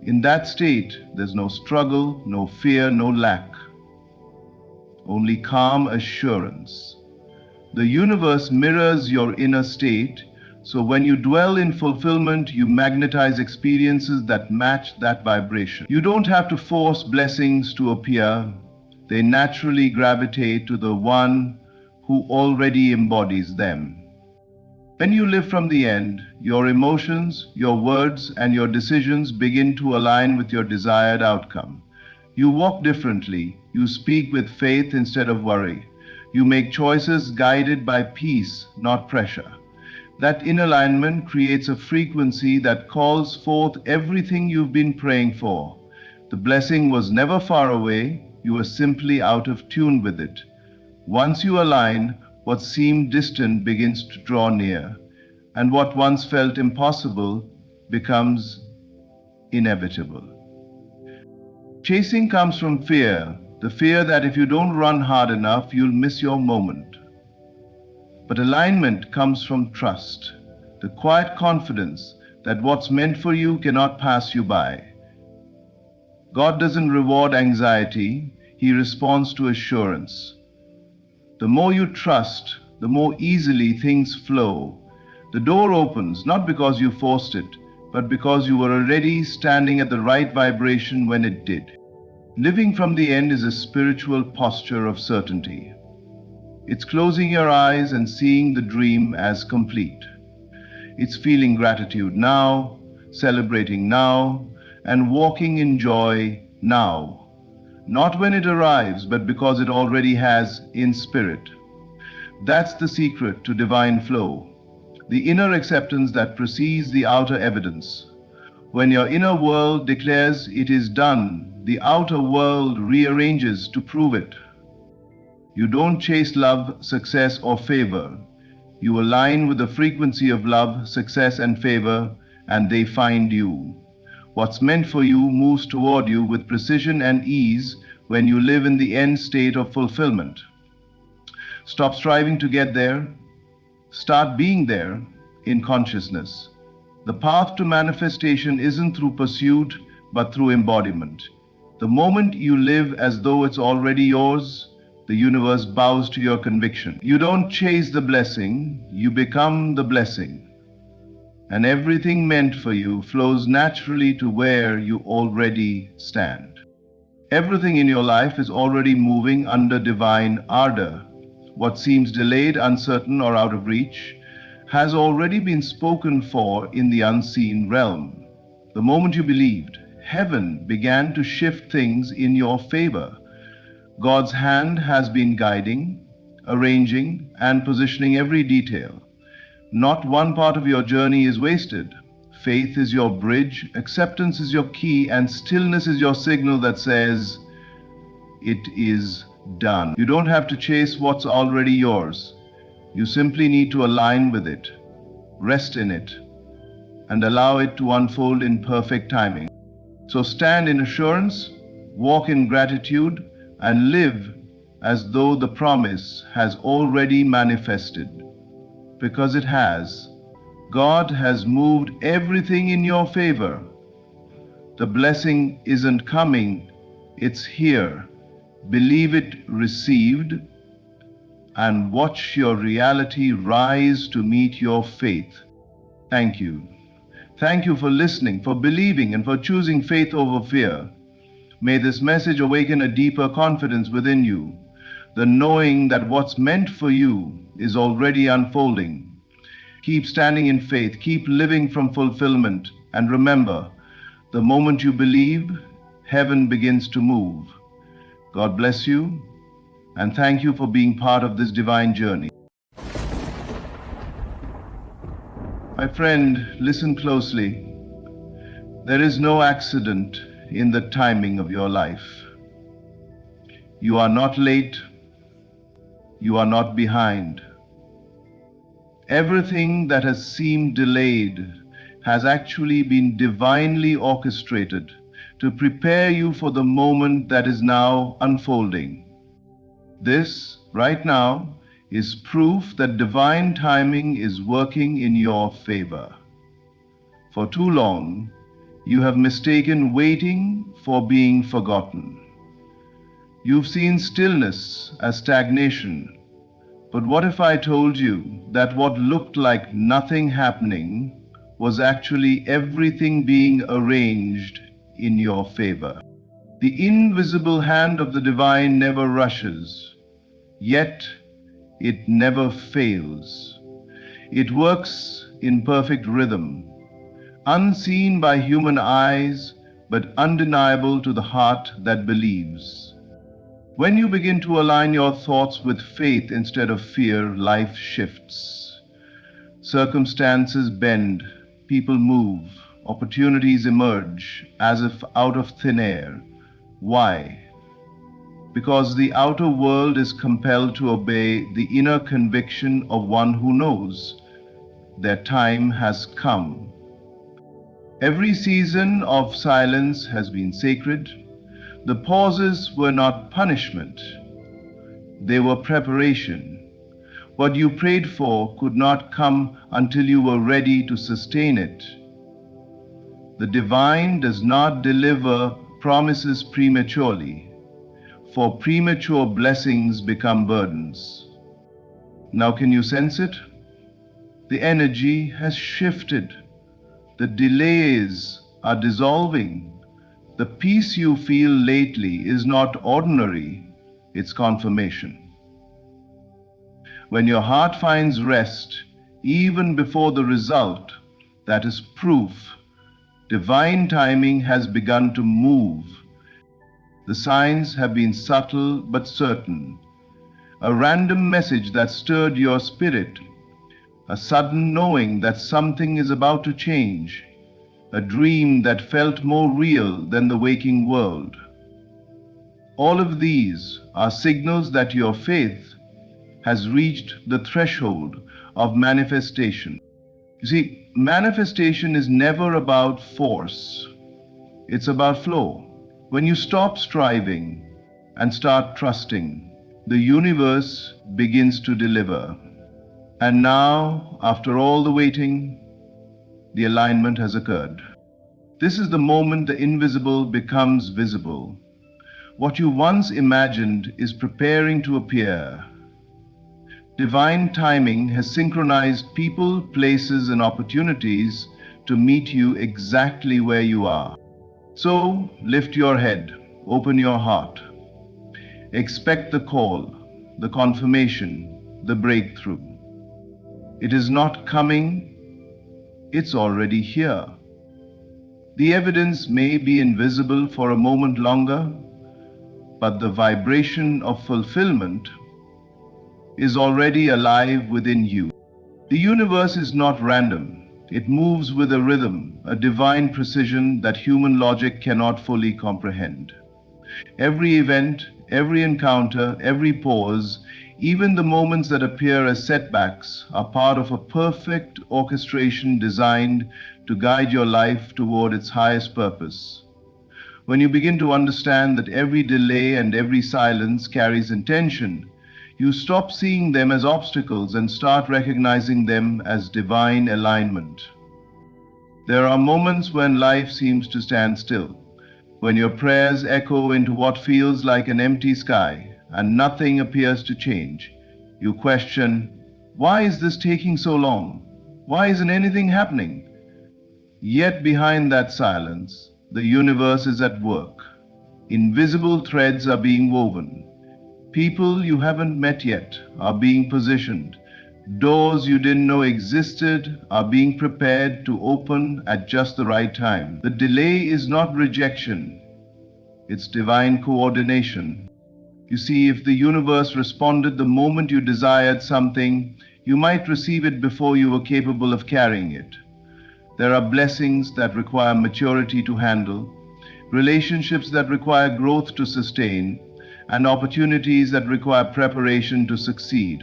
In that state, there's no struggle, no fear, no lack. Only calm assurance. The universe mirrors your inner state, so when you dwell in fulfillment, you magnetize experiences that match that vibration. You don't have to force blessings to appear. They naturally gravitate to the one who already embodies them. When you live from the end, your emotions, your words, and your decisions begin to align with your desired outcome. You walk differently. You speak with faith instead of worry. You make choices guided by peace, not pressure. That in alignment creates a frequency that calls forth everything you've been praying for. The blessing was never far away. You were simply out of tune with it. Once you align, what seemed distant begins to draw near, and what once felt impossible becomes inevitable. Chasing comes from fear, the fear that if you don't run hard enough, you'll miss your moment. But alignment comes from trust, the quiet confidence that what's meant for you cannot pass you by. God doesn't reward anxiety, He responds to assurance. The more you trust, the more easily things flow. The door opens not because you forced it, but because you were already standing at the right vibration when it did. Living from the end is a spiritual posture of certainty. It's closing your eyes and seeing the dream as complete. It's feeling gratitude now, celebrating now, and walking in joy now. Not when it arrives, but because it already has in spirit. That's the secret to divine flow, the inner acceptance that precedes the outer evidence. When your inner world declares it is done, the outer world rearranges to prove it. You don't chase love, success, or favor. You align with the frequency of love, success, and favor, and they find you. What's meant for you moves toward you with precision and ease when you live in the end state of fulfillment. Stop striving to get there. Start being there in consciousness. The path to manifestation isn't through pursuit, but through embodiment. The moment you live as though it's already yours, the universe bows to your conviction. You don't chase the blessing, you become the blessing. And everything meant for you flows naturally to where you already stand. Everything in your life is already moving under divine ardor. What seems delayed, uncertain, or out of reach has already been spoken for in the unseen realm. The moment you believed, heaven began to shift things in your favor. God's hand has been guiding, arranging, and positioning every detail. Not one part of your journey is wasted. Faith is your bridge, acceptance is your key, and stillness is your signal that says, it is done. You don't have to chase what's already yours. You simply need to align with it, rest in it, and allow it to unfold in perfect timing. So stand in assurance, walk in gratitude, and live as though the promise has already manifested. Because it has. God has moved everything in your favor. The blessing isn't coming, it's here. Believe it received, and watch your reality rise to meet your faith. Thank you. Thank you for listening, for believing, and for choosing faith over fear. May this message awaken a deeper confidence within you, the knowing that what's meant for you is already unfolding. Keep standing in faith, keep living from fulfillment, and remember, the moment you believe, heaven begins to move. God bless you, and thank you for being part of this divine journey. My friend, listen closely. There is no accident in the timing of your life. You are not late. You are not behind. Everything that has seemed delayed has actually been divinely orchestrated to prepare you for the moment that is now unfolding. This, right now, is proof that divine timing is working in your favor. For too long, you have mistaken waiting for being forgotten. You've seen stillness as stagnation. But what if I told you that what looked like nothing happening was actually everything being arranged in your favor? The invisible hand of the divine never rushes, yet it never fails. It works in perfect rhythm, unseen by human eyes, but undeniable to the heart that believes. When you begin to align your thoughts with faith instead of fear, life shifts. Circumstances bend, people move, opportunities emerge as if out of thin air. Why? Because the outer world is compelled to obey the inner conviction of one who knows their time has come. Every season of silence has been sacred. The pauses were not punishment. They were preparation. What you prayed for could not come until you were ready to sustain it. The divine does not deliver promises prematurely, for premature blessings become burdens. Now, can you sense it? The energy has shifted. The delays are dissolving. The peace you feel lately is not ordinary, it's confirmation. When your heart finds rest, even before the result, that is proof divine timing has begun to move. The signs have been subtle but certain. A random message that stirred your spirit, a sudden knowing that something is about to change, a dream that felt more real than the waking world. All of these are signals that your faith has reached the threshold of manifestation. You see, manifestation is never about force. It's about flow. When you stop striving and start trusting, the universe begins to deliver. And now, after all the waiting, the alignment has occurred. This is the moment the invisible becomes visible. What you once imagined is preparing to appear. Divine timing has synchronized people, places, and opportunities to meet you exactly where you are. So, lift your head, open your heart. Expect the call, the confirmation, the breakthrough. It is not coming, it's already here. The evidence may be invisible for a moment longer, but the vibration of fulfillment is already alive within you. The universe is not random. It moves with a rhythm, a divine precision that human logic cannot fully comprehend. Every event, every encounter, every pause, even the moments that appear as setbacks, are part of a perfect orchestration designed to guide your life toward its highest purpose. When you begin to understand that every delay and every silence carries intention, you stop seeing them as obstacles and start recognizing them as divine alignment. There are moments when life seems to stand still, when your prayers echo into what feels like an empty sky and nothing appears to change. You question, why is this taking so long? Why isn't anything happening? Yet behind that silence, the universe is at work. Invisible threads are being woven. People you haven't met yet are being positioned. Doors you didn't know existed are being prepared to open at just the right time. The delay is not rejection, it's divine coordination. You see, if the universe responded the moment you desired something, you might receive it before you were capable of carrying it. There are blessings that require maturity to handle, relationships that require growth to sustain, and opportunities that require preparation to succeed.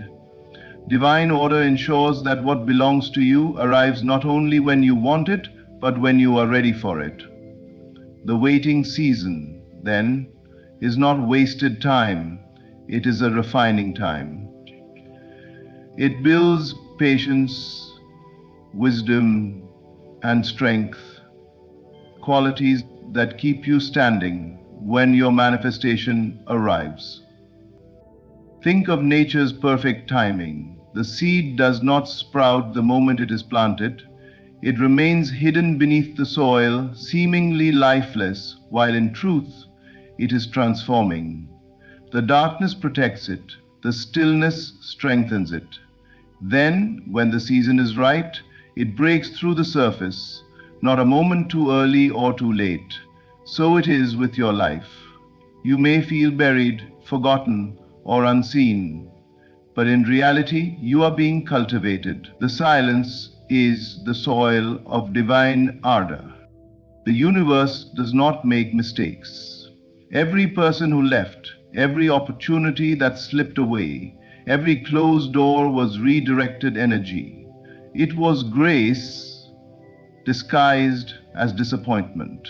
Divine order ensures that what belongs to you arrives not only when you want it, but when you are ready for it. The waiting season, then, is not wasted time, it is a refining time. It builds patience, wisdom, and strength, qualities that keep you standing when your manifestation arrives. Think of nature's perfect timing. The seed does not sprout the moment it is planted. It remains hidden beneath the soil, seemingly lifeless, while in truth it is transforming. The darkness protects it, the stillness strengthens it. Then, when the season is right, it breaks through the surface, not a moment too early or too late. So it is with your life. You may feel buried, forgotten, or unseen, but in reality, you are being cultivated. The silence is the soil of divine ardor. The universe does not make mistakes. Every person who left, every opportunity that slipped away, every closed door was redirected energy. It was grace disguised as disappointment.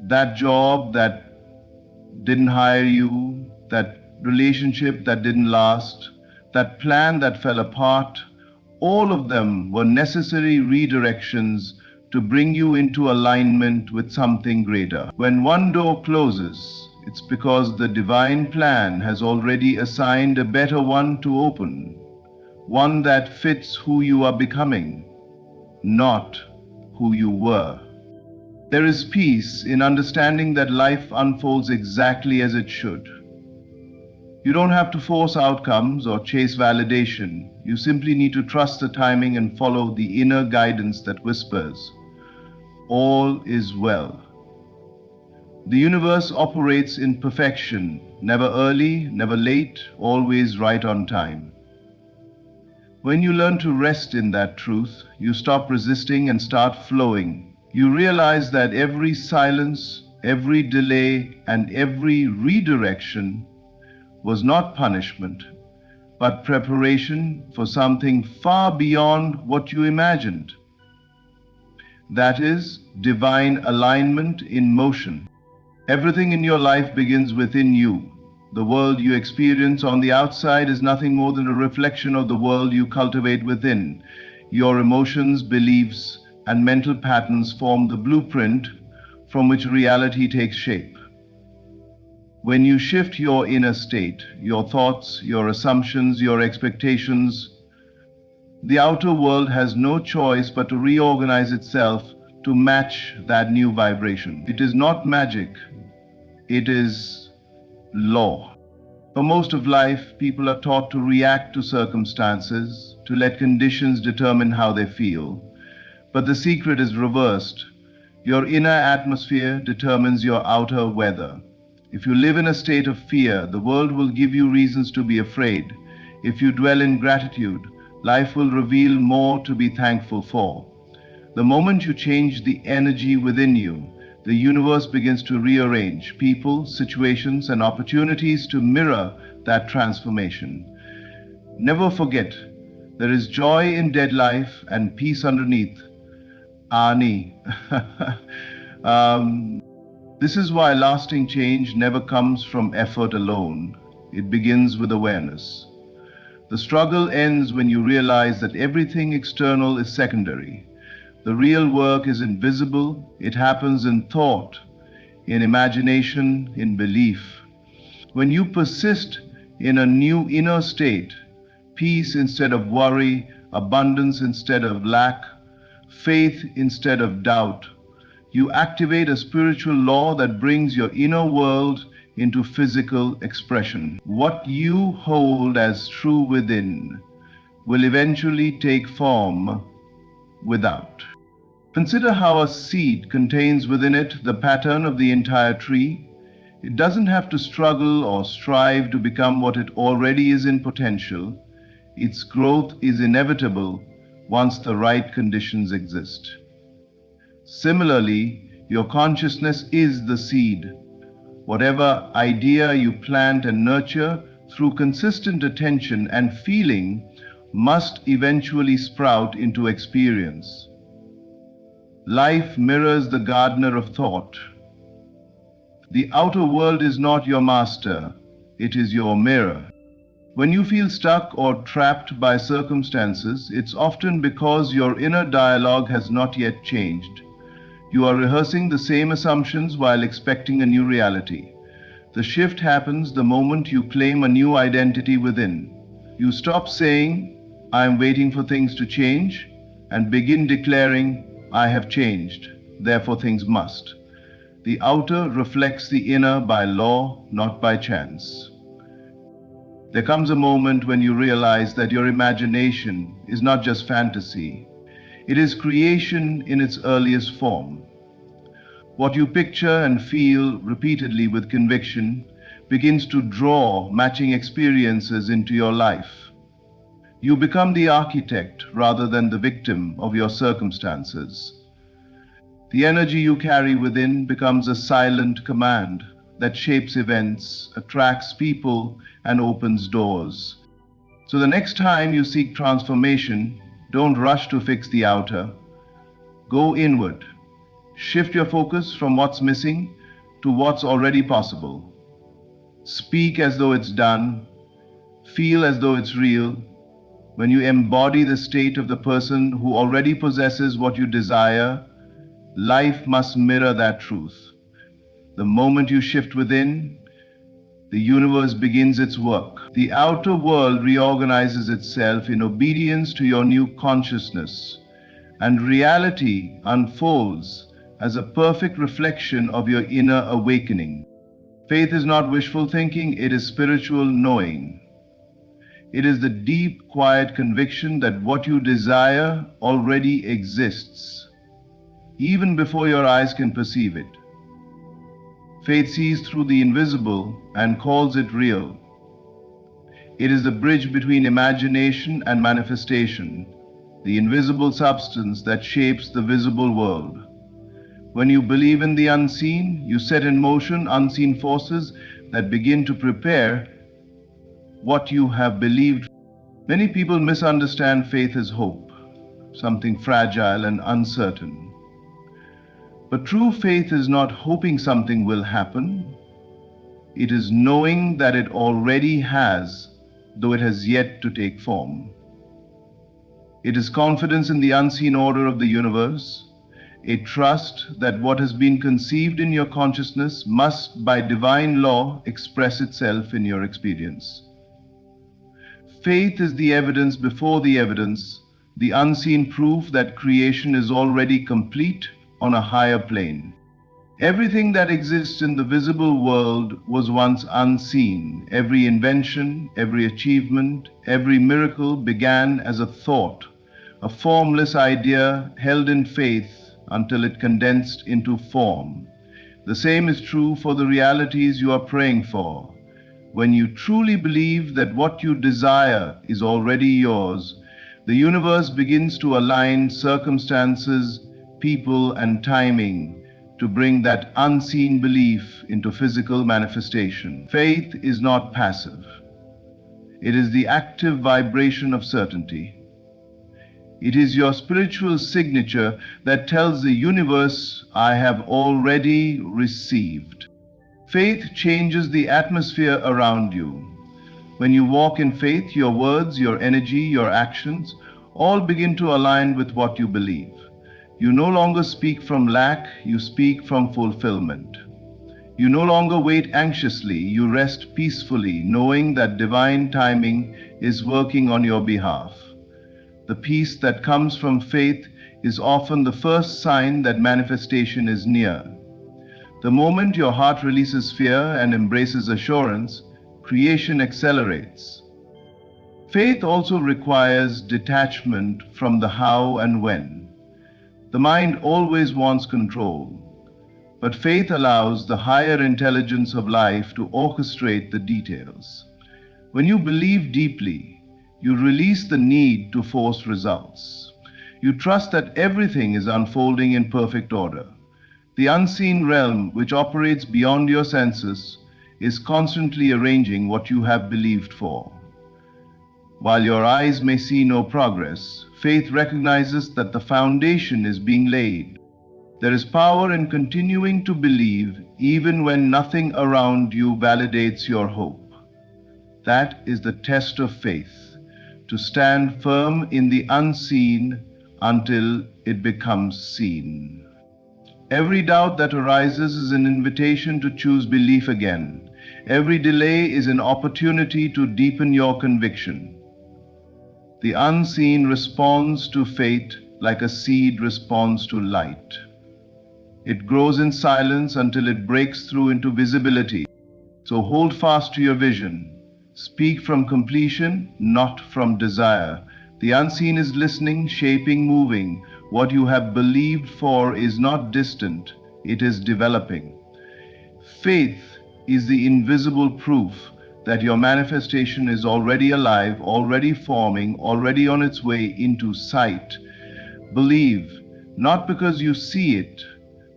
That job that didn't hire you, that relationship that didn't last, that plan that fell apart, all of them were necessary redirections to bring you into alignment with something greater. When one door closes, it's because the divine plan has already assigned a better one to open, one that fits who you are becoming, not who you were. There is peace in understanding that life unfolds exactly as it should. You don't have to force outcomes or chase validation. You simply need to trust the timing and follow the inner guidance that whispers, all is well. The universe operates in perfection, never early, never late, always right on time. When you learn to rest in that truth, you stop resisting and start flowing. You realize that every silence, every delay, and every redirection was not punishment, but preparation for something far beyond what you imagined. That is divine alignment in motion. Everything in your life begins within you. The world you experience on the outside is nothing more than a reflection of the world you cultivate within. Your emotions, beliefs, and mental patterns form the blueprint from which reality takes shape. When you shift your inner state, your thoughts, your assumptions, your expectations, the outer world has no choice but to reorganize itself to match that new vibration. It is not magic, it is law. For most of life, people are taught to react to circumstances, to let conditions determine how they feel. But the secret is reversed. Your inner atmosphere determines your outer weather. If you live in a state of fear, the world will give you reasons to be afraid. If you dwell in gratitude, life will reveal more to be thankful for. The moment you change the energy within you, the universe begins to rearrange people, situations, and opportunities to mirror that transformation. Never forget, there is joy in dead life and peace underneath. Ani. This is why lasting change never comes from effort alone. It begins with awareness. The struggle ends when you realize that everything external is secondary. The real work is invisible. It happens in thought, in imagination, in belief. When you persist in a new inner state, peace instead of worry, abundance instead of lack, faith instead of doubt, you activate a spiritual law that brings your inner world into physical expression. What you hold as true within will eventually take form without. Consider how a seed contains within it the pattern of the entire tree. It doesn't have to struggle or strive to become what it already is in potential. Its growth is inevitable once the right conditions exist. Similarly, your consciousness is the seed. Whatever idea you plant and nurture through consistent attention and feeling must eventually sprout into experience. Life mirrors the gardener of thought. The outer world is not your master, it is your mirror. When you feel stuck or trapped by circumstances, it's often because your inner dialogue has not yet changed. You are rehearsing the same assumptions while expecting a new reality. The shift happens the moment you claim a new identity within. You stop saying, "I am waiting for things to change," and begin declaring, "I have changed, therefore things must." The outer reflects the inner by law, not by chance. There comes a moment when you realize that your imagination is not just fantasy, it is creation in its earliest form. What you picture and feel repeatedly with conviction begins to draw matching experiences into your life. You become the architect rather than the victim of your circumstances. The energy you carry within becomes a silent command that shapes events, attracts people, and opens doors. So the next time you seek transformation, don't rush to fix the outer. Go inward. Shift your focus from what's missing to what's already possible. Speak as though it's done. Feel as though it's real. When you embody the state of the person who already possesses what you desire, life must mirror that truth. The moment you shift within, the universe begins its work. The outer world reorganizes itself in obedience to your new consciousness, and reality unfolds as a perfect reflection of your inner awakening. Faith is not wishful thinking, it is spiritual knowing. It is the deep, quiet conviction that what you desire already exists, even before your eyes can perceive it. Faith sees through the invisible and calls it real. It is the bridge between imagination and manifestation, the invisible substance that shapes the visible world. When you believe in the unseen, you set in motion unseen forces that begin to prepare what you have believed. Many people misunderstand faith as hope, something fragile and uncertain. But true faith is not hoping something will happen. It is knowing that it already has, though it has yet to take form. It is confidence in the unseen order of the universe, a trust that what has been conceived in your consciousness must, by divine law, express itself in your experience. Faith is the evidence before the evidence, the unseen proof that creation is already complete on a higher plane. Everything that exists in the visible world was once unseen. Every invention, every achievement, every miracle began as a thought, a formless idea held in faith until it condensed into form. The same is true for the realities you are praying for. When you truly believe that what you desire is already yours, the universe begins to align circumstances, people, and timing to bring that unseen belief into physical manifestation. Faith is not passive. It is the active vibration of certainty. It is your spiritual signature that tells the universe, I have already received. Faith changes the atmosphere around you. When you walk in faith, your words, your energy, your actions all begin to align with what you believe. You no longer speak from lack, you speak from fulfillment. You no longer wait anxiously, you rest peacefully, knowing that divine timing is working on your behalf. The peace that comes from faith is often the first sign that manifestation is near. The moment your heart releases fear and embraces assurance, creation accelerates. Faith also requires detachment from the how and when. The mind always wants control, but faith allows the higher intelligence of life to orchestrate the details. When you believe deeply, you release the need to force results. You trust that everything is unfolding in perfect order. The unseen realm, which operates beyond your senses, is constantly arranging what you have believed for. While your eyes may see no progress, faith recognizes that the foundation is being laid. There is power in continuing to believe even when nothing around you validates your hope. That is the test of faith, to stand firm in the unseen until it becomes seen. Every doubt that arises is an invitation to choose belief again. Every delay is an opportunity to deepen your conviction. The unseen responds to fate like a seed responds to light. It grows in silence until it breaks through into visibility. So hold fast to your vision. Speak from completion, not from desire. The unseen is listening, shaping, moving. What you have believed for is not distant, it is developing. Faith is the invisible proof that your manifestation is already alive, already forming, already on its way into sight. Believe, not because you see it,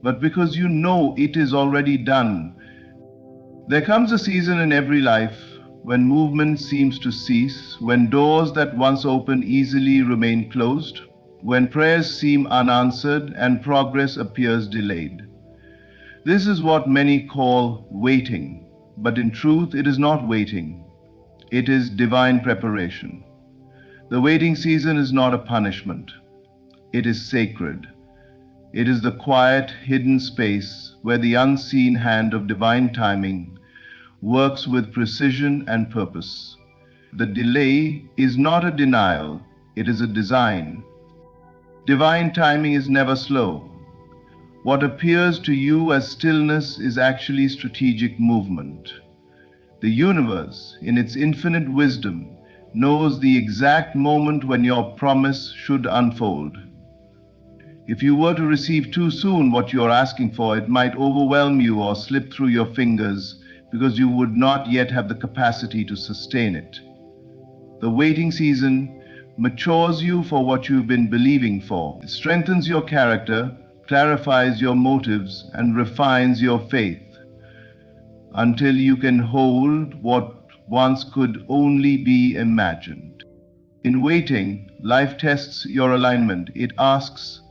but because you know it is already done. There comes a season in every life when movement seems to cease, when doors that once opened easily remain closed, when prayers seem unanswered and progress appears delayed. This is what many call waiting, but in truth it is not waiting. It is divine preparation. The waiting season is not a punishment. It is sacred. It is the quiet, hidden space where the unseen hand of divine timing works with precision and purpose. The delay is not a denial, it is a design. Divine timing is never slow. What appears to you as stillness is actually strategic movement. The universe, in its infinite wisdom, knows the exact moment when your promise should unfold. If you were to receive too soon what you are asking for, it might overwhelm you or slip through your fingers because you would not yet have the capacity to sustain it. The waiting season matures you for what you've been believing for. It strengthens your character, clarifies your motives, and refines your faith until you can hold what once could only be imagined. In waiting, life tests your alignment. It asks,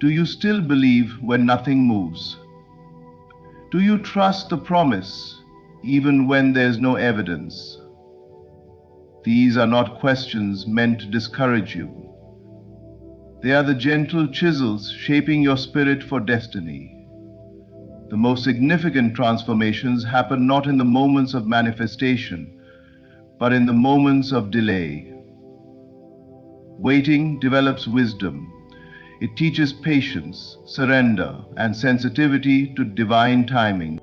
do you still believe when nothing moves? Do you trust the promise even when there's no evidence? These are not questions meant to discourage you. They are the gentle chisels shaping your spirit for destiny. The most significant transformations happen not in the moments of manifestation, but in the moments of delay. Waiting develops wisdom. It teaches patience, surrender, and sensitivity to divine timing.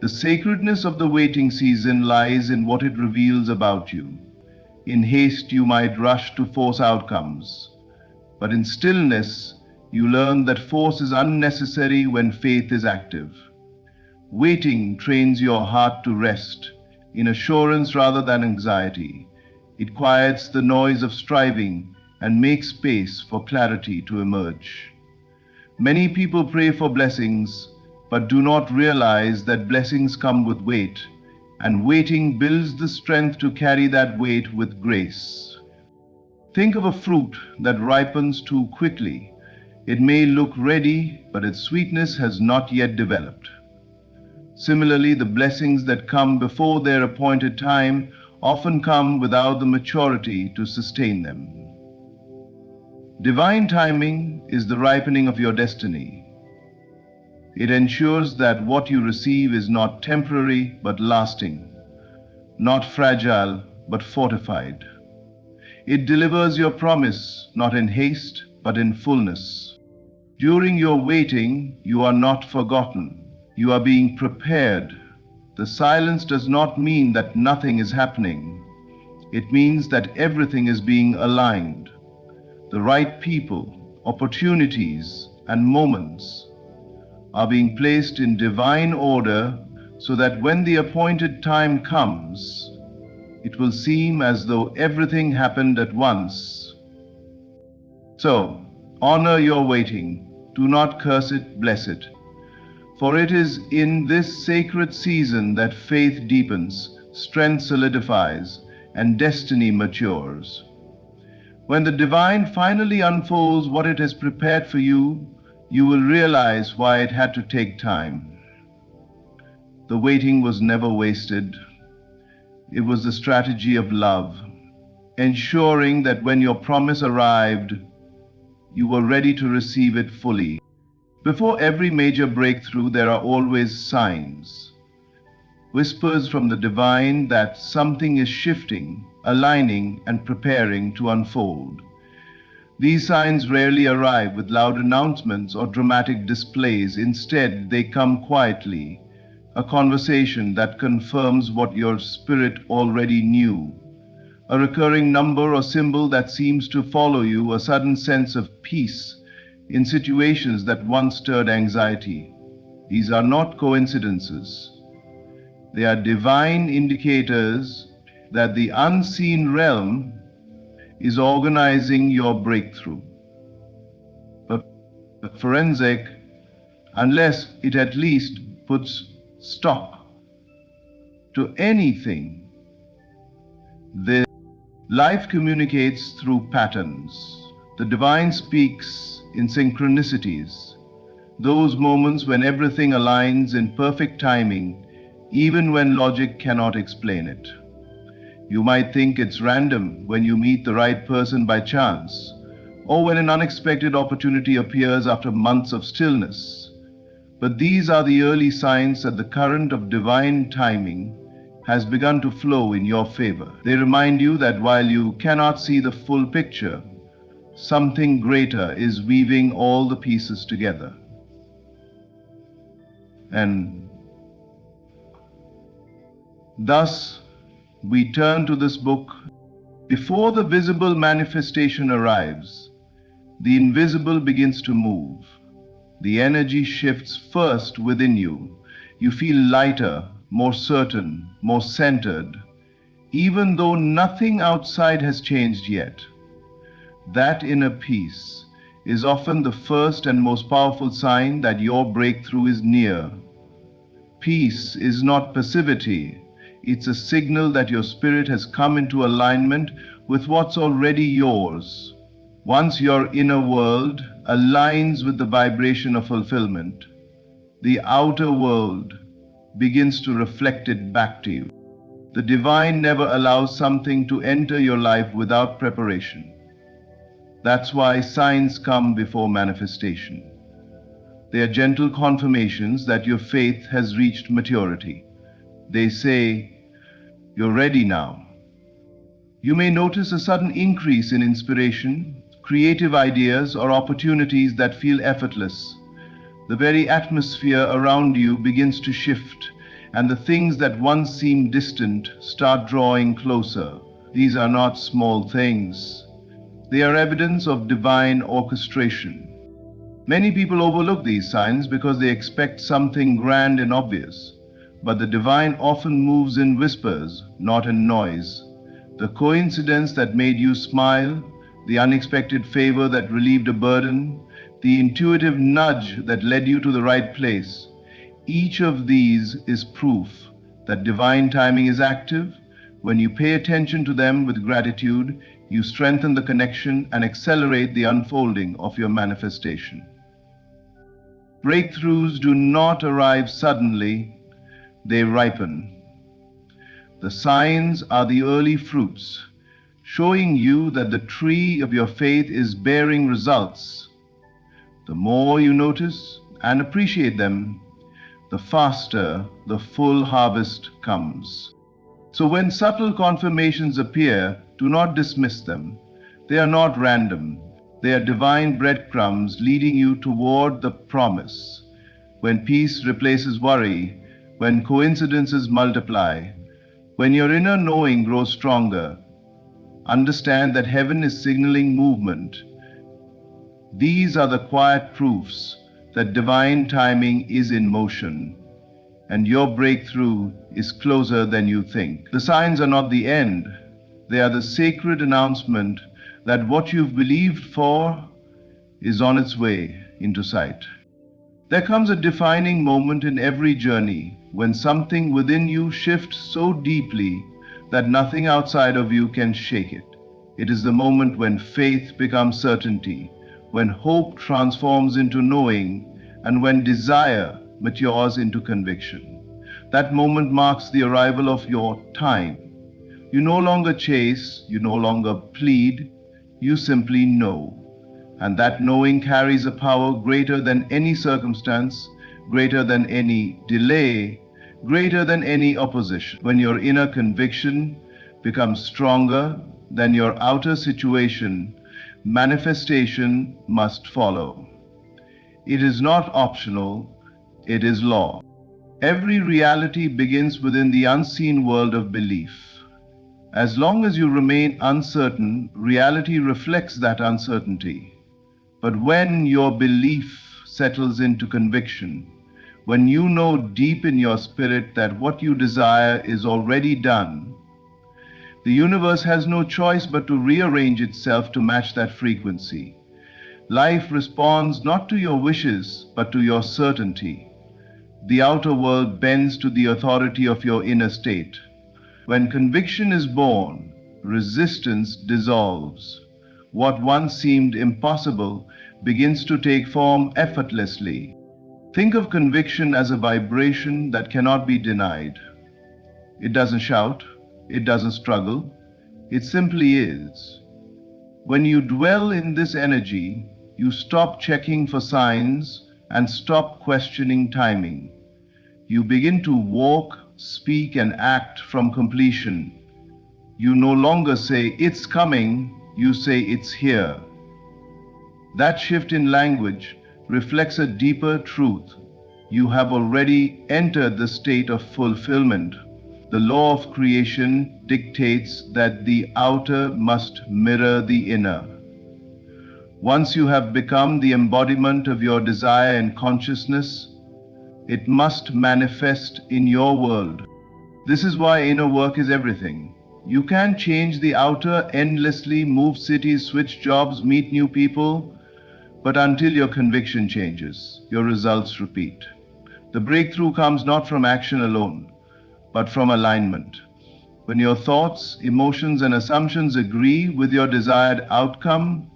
The sacredness of the waiting season lies in what it reveals about you. In haste, you might rush to force outcomes, but in stillness, you learn that force is unnecessary when faith is active. Waiting trains your heart to rest, in assurance rather than anxiety. It quiets the noise of striving and makes space for clarity to emerge. Many people pray for blessings, but do not realize that blessings come with weight, and waiting builds the strength to carry that weight with grace. Think of a fruit that ripens too quickly. It may look ready, but its sweetness has not yet developed. Similarly, the blessings that come before their appointed time often come without the maturity to sustain them. Divine timing is the ripening of your destiny. It ensures that what you receive is not temporary but lasting, not fragile but fortified. It delivers your promise not in haste but in fullness. During your waiting, you are not forgotten. You are being prepared. The silence does not mean that nothing is happening. It means that everything is being aligned. The right people, opportunities, and moments are being placed in divine order so that when the appointed time comes, it will seem as though everything happened at once. So, honor your waiting. Do not curse it, bless it. For it is in this sacred season that faith deepens, strength solidifies, and destiny matures. When the divine finally unfolds what it has prepared for you, you will realize why it had to take time. The waiting was never wasted. It was the strategy of love, ensuring that when your promise arrived, you were ready to receive it fully. Before every major breakthrough, there are always signs, whispers from the divine that something is shifting, aligning, and preparing to unfold. These signs rarely arrive with loud announcements or dramatic displays. Instead, they come quietly, a conversation that confirms what your spirit already knew, a recurring number or symbol that seems to follow you, a sudden sense of peace in situations that once stirred anxiety. These are not coincidences. They are divine indicators that the unseen realm is organizing your breakthrough. But forensic, unless it at least puts stop to anything, this life communicates through patterns. The divine speaks in synchronicities, those moments when everything aligns in perfect timing, even when logic cannot explain it. You might think it's random when you meet the right person by chance, or when an unexpected opportunity appears after months of stillness. But these are the early signs that the current of divine timing has begun to flow in your favor. They remind you that while you cannot see the full picture, something greater is weaving all the pieces together. And thus, we turn to this book. Before the visible manifestation arrives, the invisible begins to move. The energy shifts first within you. You feel lighter, more certain, more centered, even though nothing outside has changed yet. That inner peace is often the first and most powerful sign that your breakthrough is near. Peace is not passivity. It's a signal that your spirit has come into alignment with what's already yours. Once your inner world aligns with the vibration of fulfillment, the outer world begins to reflect it back to you. The divine never allows something to enter your life without preparation. That's why signs come before manifestation. They are gentle confirmations that your faith has reached maturity. They say, "You're ready now." You may notice a sudden increase in inspiration, creative ideas, or opportunities that feel effortless. The very atmosphere around you begins to shift, and the things that once seemed distant start drawing closer. These are not small things. They are evidence of divine orchestration. Many people overlook these signs because they expect something grand and obvious. But the divine often moves in whispers, not in noise. The coincidence that made you smile, the unexpected favor that relieved a burden, the intuitive nudge that led you to the right place, each of these is proof that divine timing is active. When you pay attention to them with gratitude, you strengthen the connection and accelerate the unfolding of your manifestation. Breakthroughs do not arrive suddenly, they ripen. The signs are the early fruits, showing you that the tree of your faith is bearing results. The more you notice and appreciate them, the faster the full harvest comes. So when subtle confirmations appear, do not dismiss them. They are not random. They are divine breadcrumbs leading you toward the promise. When peace replaces worry, when coincidences multiply, when your inner knowing grows stronger, understand that heaven is signaling movement. These are the quiet proofs that divine timing is in motion, and your breakthrough is closer than you think. The signs are not the end. They are the sacred announcement that what you've believed for is on its way into sight. There comes a defining moment in every journey when something within you shifts so deeply that nothing outside of you can shake it. It is the moment when faith becomes certainty, when hope transforms into knowing, and when desire matures into conviction. That moment marks the arrival of your time. You no longer chase, you no longer plead, you simply know. And that knowing carries a power greater than any circumstance, greater than any delay, greater than any opposition. When your inner conviction becomes stronger than your outer situation, manifestation must follow. It is not optional, it is law. Every reality begins within the unseen world of belief. As long as you remain uncertain, reality reflects that uncertainty. But when your belief settles into conviction, when you know deep in your spirit that what you desire is already done, the universe has no choice but to rearrange itself to match that frequency. Life responds not to your wishes, but to your certainty. The outer world bends to the authority of your inner state. When conviction is born, resistance dissolves. What once seemed impossible begins to take form effortlessly. Think of conviction as a vibration that cannot be denied. It doesn't shout, it doesn't struggle, it simply is. When you dwell in this energy, you stop checking for signs and stop questioning timing. You begin to walk, speak, and act from completion. You no longer say, "It's coming," you say, "It's here." That shift in language reflects a deeper truth. You have already entered the state of fulfillment. The law of creation dictates that the outer must mirror the inner. Once you have become the embodiment of your desire and consciousness, it must manifest in your world. This is why inner work is everything. You can't change the outer endlessly, move cities, switch jobs, meet new people, but until your conviction changes, your results repeat. The breakthrough comes not from action alone, but from alignment. When your thoughts, emotions, and assumptions agree with your desired outcome,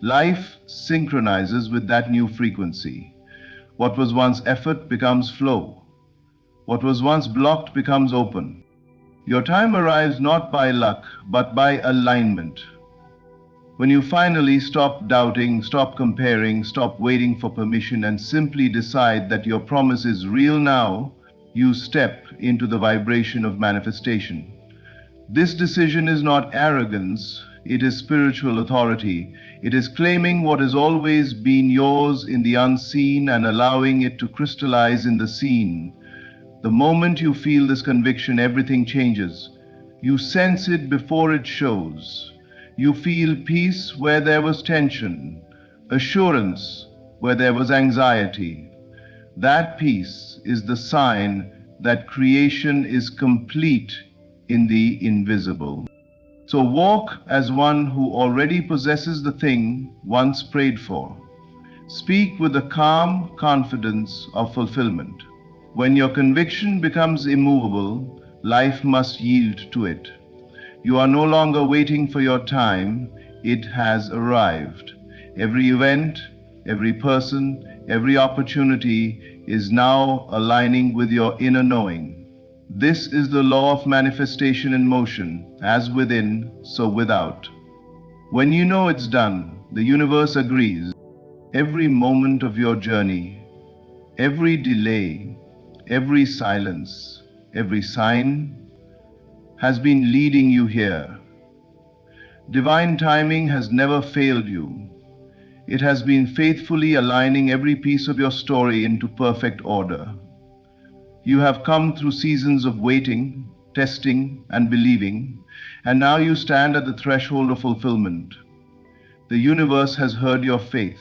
life synchronizes with that new frequency. What was once effort becomes flow. What was once blocked becomes open. Your time arrives not by luck, but by alignment. When you finally stop doubting, stop comparing, stop waiting for permission, and simply decide that your promise is real now, you step into the vibration of manifestation. This decision is not arrogance, it is spiritual authority. It is claiming what has always been yours in the unseen and allowing it to crystallize in the seen. The moment you feel this conviction, everything changes. You sense it before it shows. You feel peace where there was tension, assurance where there was anxiety. That peace is the sign that creation is complete in the invisible. So walk as one who already possesses the thing once prayed for. Speak with the calm confidence of fulfillment. When your conviction becomes immovable, life must yield to it. You are no longer waiting for your time, it has arrived. Every event, every person, every opportunity is now aligning with your inner knowing. This is the law of manifestation in motion, as within, so without. When you know it's done, the universe agrees. Every moment of your journey, every delay, every silence, every sign has been leading you here. Divine timing has never failed you. It has been faithfully aligning every piece of your story into perfect order. You have come through seasons of waiting, testing, and believing, and now you stand at the threshold of fulfillment. The universe has heard your faith.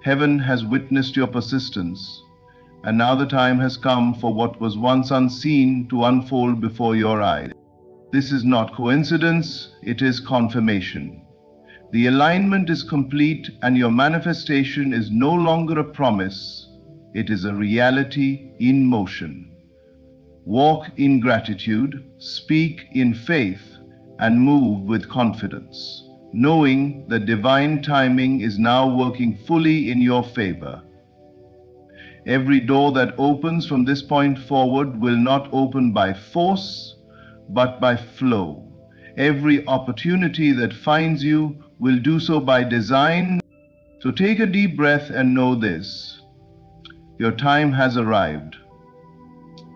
Heaven has witnessed your persistence. And now the time has come for what was once unseen to unfold before your eyes. This is not coincidence, it is confirmation. The alignment is complete and your manifestation is no longer a promise, it is a reality in motion. Walk in gratitude, speak in faith, and move with confidence, knowing that divine timing is now working fully in your favor. Every door that opens from this point forward will not open by force, but by flow. Every opportunity that finds you will do so by design. So take a deep breath and know this. Your time has arrived.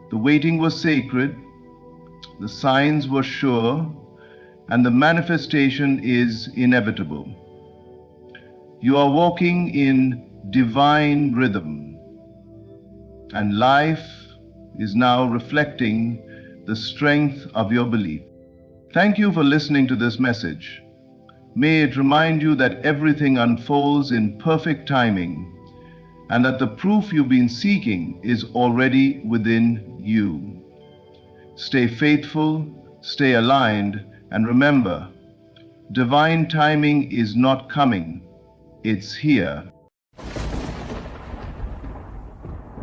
The waiting was sacred, the signs were sure, and the manifestation is inevitable. You are walking in divine rhythm, and life is now reflecting the strength of your belief. Thank you for listening to this message. May it remind you that everything unfolds in perfect timing and that the proof you've been seeking is already within you. Stay faithful, stay aligned, and remember, divine timing is not coming, it's here.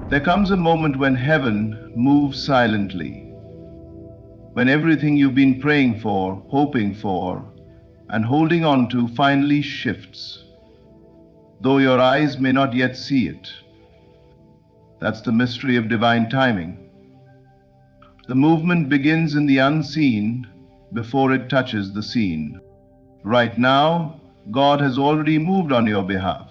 There comes a moment when heaven moves silently, when everything you've been praying for, hoping for, and holding on to finally shifts, though your eyes may not yet see it. That's the mystery of divine timing. The movement begins in the unseen before it touches the seen. Right now, God has already moved on your behalf.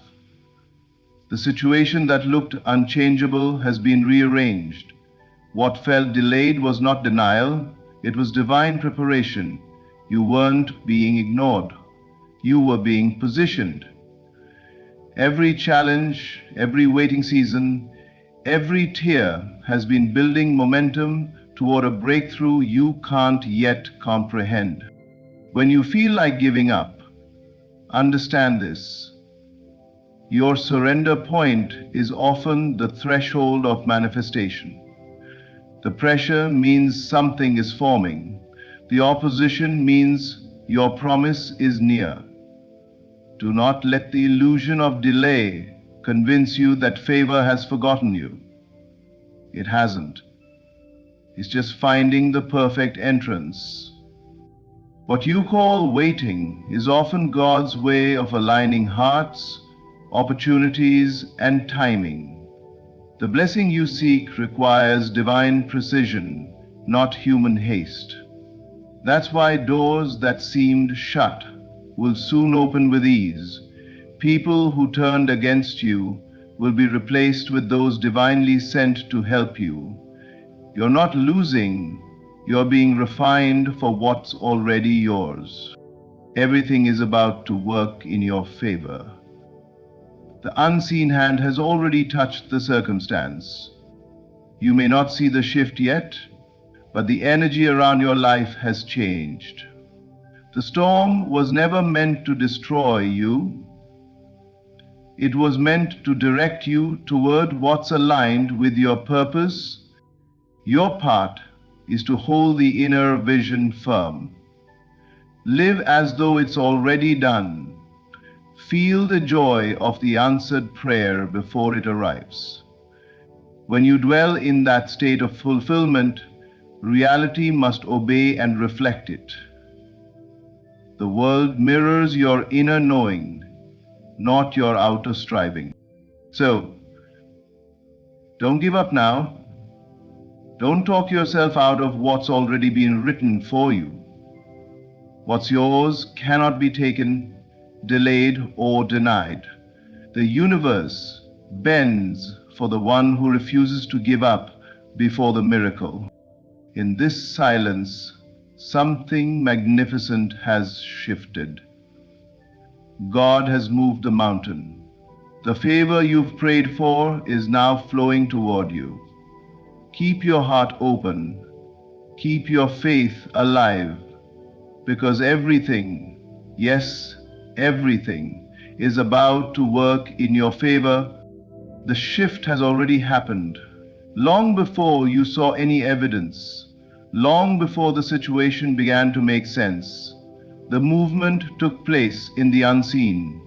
The situation that looked unchangeable has been rearranged. What felt delayed was not denial, it was divine preparation. You weren't being ignored. You were being positioned. Every challenge, every waiting season, every tear has been building momentum toward a breakthrough you can't yet comprehend. When you feel like giving up, understand this. Your surrender point is often the threshold of manifestation. The pressure means something is forming. The opposition means your promise is near. Do not let the illusion of delay convince you that favor has forgotten you. It hasn't. It's just finding the perfect entrance. What you call waiting is often God's way of aligning hearts, opportunities, and timing. The blessing you seek requires divine precision, not human haste. That's why doors that seemed shut will soon open with ease. People who turned against you will be replaced with those divinely sent to help you. You're not losing, you're being refined for what's already yours. Everything is about to work in your favor. The unseen hand has already touched the circumstance. You may not see the shift yet, but the energy around your life has changed. The storm was never meant to destroy you. It was meant to direct you toward what's aligned with your purpose. Your part is to hold the inner vision firm. Live as though it's already done. Feel the joy of the answered prayer before it arrives. When you dwell in that state of fulfillment, reality must obey and reflect it. The world mirrors your inner knowing, not your outer striving. So, don't give up now. Don't talk yourself out of what's already been written for you. What's yours cannot be taken, delayed, or denied. The universe bends for the one who refuses to give up before the miracle. In this silence, something magnificent has shifted. God has moved the mountain. The favor you've prayed for is now flowing toward you. Keep your heart open. Keep your faith alive, because everything, yes, everything, is about to work in your favor. The shift has already happened. Long before you saw any evidence, long before the situation began to make sense, the movement took place in the unseen.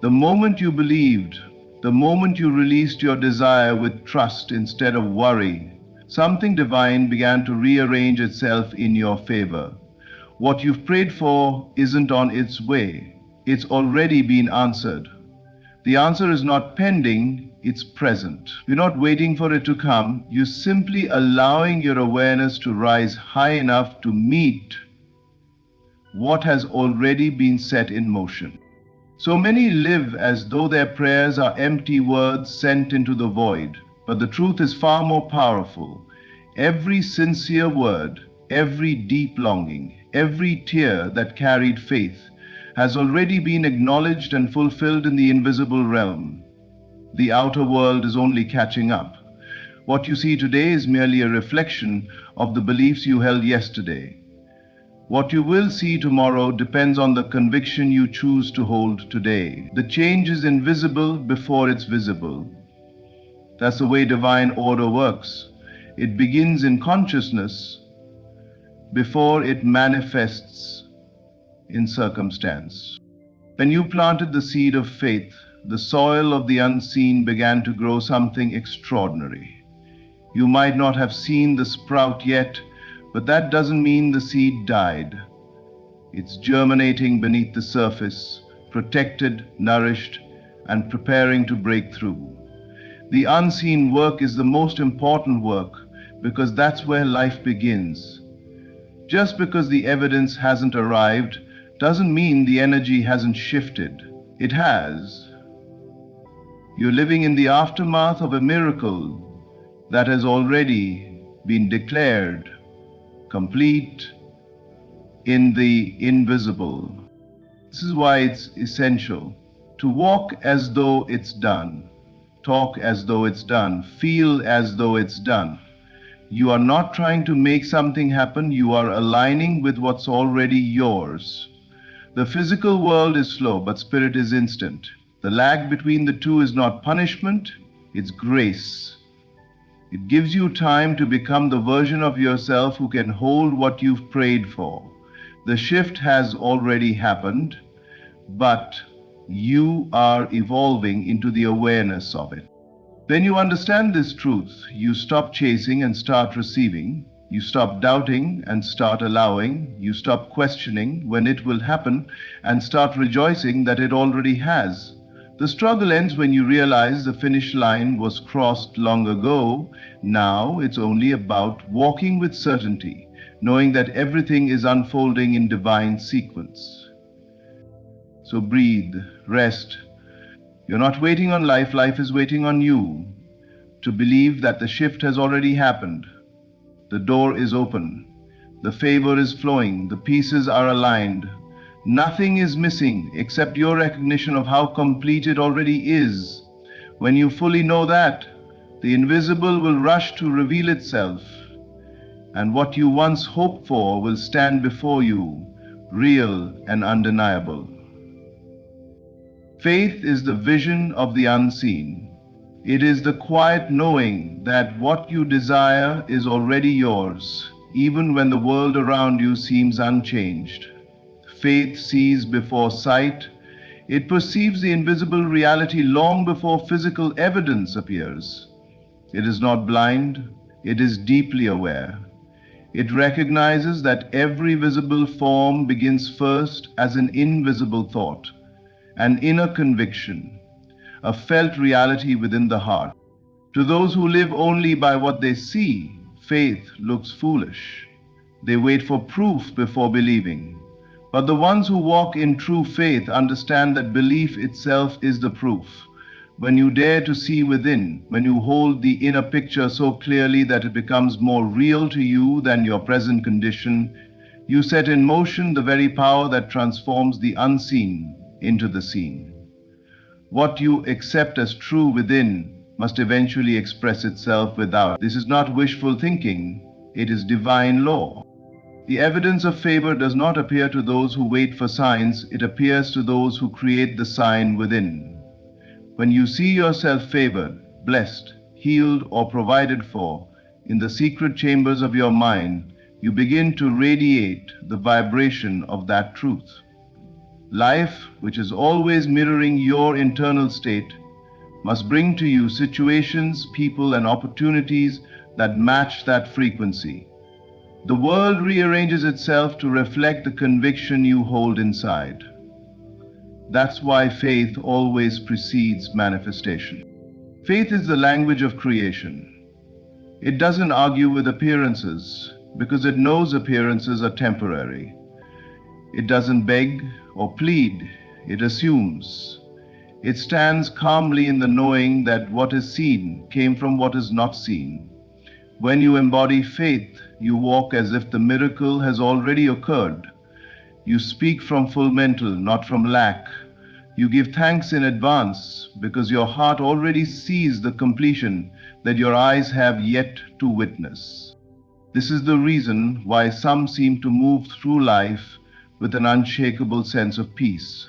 The moment you believed, the moment you released your desire with trust instead of worry, something divine began to rearrange itself in your favor. What you've prayed for isn't on its way. It's already been answered. The answer is not pending, it's present. You're not waiting for it to come. You're simply allowing your awareness to rise high enough to meet what has already been set in motion. So many live as though their prayers are empty words sent into the void, but the truth is far more powerful. Every sincere word, every deep longing, every tear that carried faith has already been acknowledged and fulfilled in the invisible realm. The outer world is only catching up. What you see today is merely a reflection of the beliefs you held yesterday. What you will see tomorrow depends on the conviction you choose to hold today. The change is invisible before it's visible. That's the way divine order works. It begins in consciousness before it manifests in circumstance. When you planted the seed of faith, the soil of the unseen began to grow something extraordinary. You might not have seen the sprout yet, but that doesn't mean the seed died. It's germinating beneath the surface, protected, nourished, and preparing to break through. The unseen work is the most important work because that's where life begins. Just because the evidence hasn't arrived doesn't mean the energy hasn't shifted. It has. You're living in the aftermath of a miracle that has already been declared complete in the invisible. This is why it's essential to walk as though it's done, talk as though it's done, feel as though it's done. You are not trying to make something happen, you are aligning with what's already yours. The physical world is slow, but spirit is instant. The lag between the two is not punishment, it's grace. It gives you time to become the version of yourself who can hold what you've prayed for. The shift has already happened, but you are evolving into the awareness of it. When you understand this truth, you stop chasing and start receiving. You stop doubting and start allowing. You stop questioning when it will happen and start rejoicing that it already has. The struggle ends when you realize the finish line was crossed long ago. Now it's only about walking with certainty, knowing that everything is unfolding in divine sequence. So breathe, rest. You're not waiting on life, life is waiting on you to believe that the shift has already happened. The door is open. The favor is flowing. The pieces are aligned. Nothing is missing except your recognition of how complete it already is. When you fully know that, the invisible will rush to reveal itself, and what you once hoped for will stand before you, real and undeniable. Faith is the vision of the unseen. It is the quiet knowing that what you desire is already yours, even when the world around you seems unchanged. Faith sees before sight. It perceives the invisible reality long before physical evidence appears. It is not blind, it is deeply aware. It recognizes that every visible form begins first as an invisible thought, an inner conviction, a felt reality within the heart. To those who live only by what they see, faith looks foolish. They wait for proof before believing. But the ones who walk in true faith understand that belief itself is the proof. When you dare to see within, when you hold the inner picture so clearly that it becomes more real to you than your present condition, you set in motion the very power that transforms the unseen into the seen. What you accept as true within must eventually express itself without. This is not wishful thinking, it is divine law. The evidence of favor does not appear to those who wait for signs, it appears to those who create the sign within. When you see yourself favored, blessed, healed, or provided for in the secret chambers of your mind, you begin to radiate the vibration of that truth. Life, which is always mirroring your internal state, must bring to you situations, people, and opportunities that match that frequency. The world rearranges itself to reflect the conviction you hold inside. That's why faith always precedes manifestation. Faith is the language of creation. It doesn't argue with appearances because it knows appearances are temporary. It doesn't beg or plead, it assumes. It stands calmly in the knowing that what is seen came from what is not seen. When you embody faith, you walk as if the miracle has already occurred. You speak from full mental, not from lack. You give thanks in advance because your heart already sees the completion that your eyes have yet to witness. This is the reason why some seem to move through life with an unshakable sense of peace.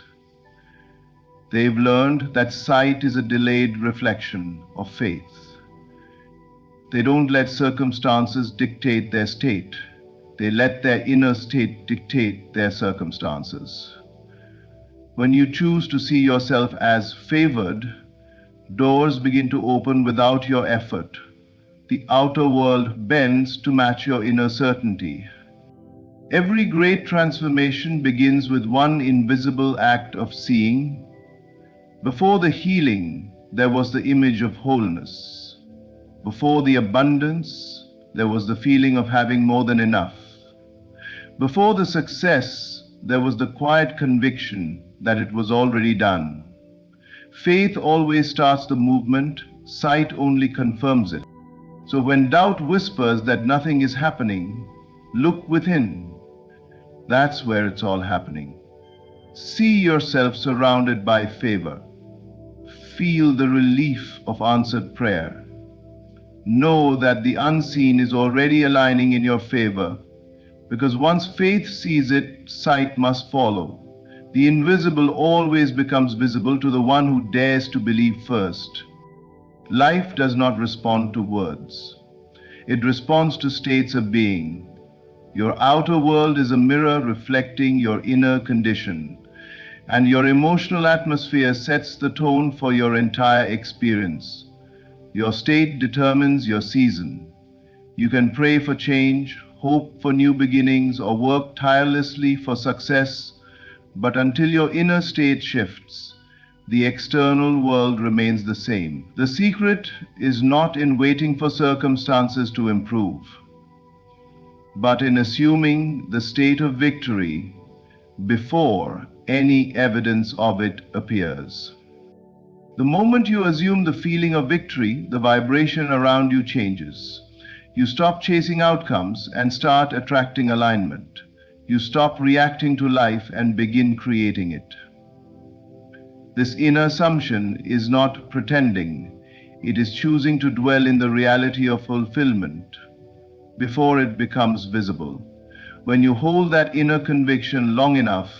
They've learned that sight is a delayed reflection of faith. They don't let circumstances dictate their state. They let their inner state dictate their circumstances. When you choose to see yourself as favored, doors begin to open without your effort. The outer world bends to match your inner certainty. Every great transformation begins with one invisible act of seeing. Before the healing, there was the image of wholeness. Before the abundance, there was the feeling of having more than enough. Before the success, there was the quiet conviction that it was already done. Faith always starts the movement, sight only confirms it. So when doubt whispers that nothing is happening, look within. That's where it's all happening. See yourself surrounded by favor. Feel the relief of answered prayer. Know that the unseen is already aligning in your favor, because once faith sees it, sight must follow. The invisible always becomes visible to the one who dares to believe first. Life does not respond to words. It responds to states of being. Your outer world is a mirror reflecting your inner condition, and your emotional atmosphere sets the tone for your entire experience. Your state determines your season. You can pray for change, hope for new beginnings, or work tirelessly for success, but until your inner state shifts, the external world remains the same. The secret is not in waiting for circumstances to improve, but in assuming the state of victory before any evidence of it appears. The moment you assume the feeling of victory, the vibration around you changes. You stop chasing outcomes and start attracting alignment. You stop reacting to life and begin creating it. This inner assumption is not pretending. It is choosing to dwell in the reality of fulfillment before it becomes visible. When you hold that inner conviction long enough,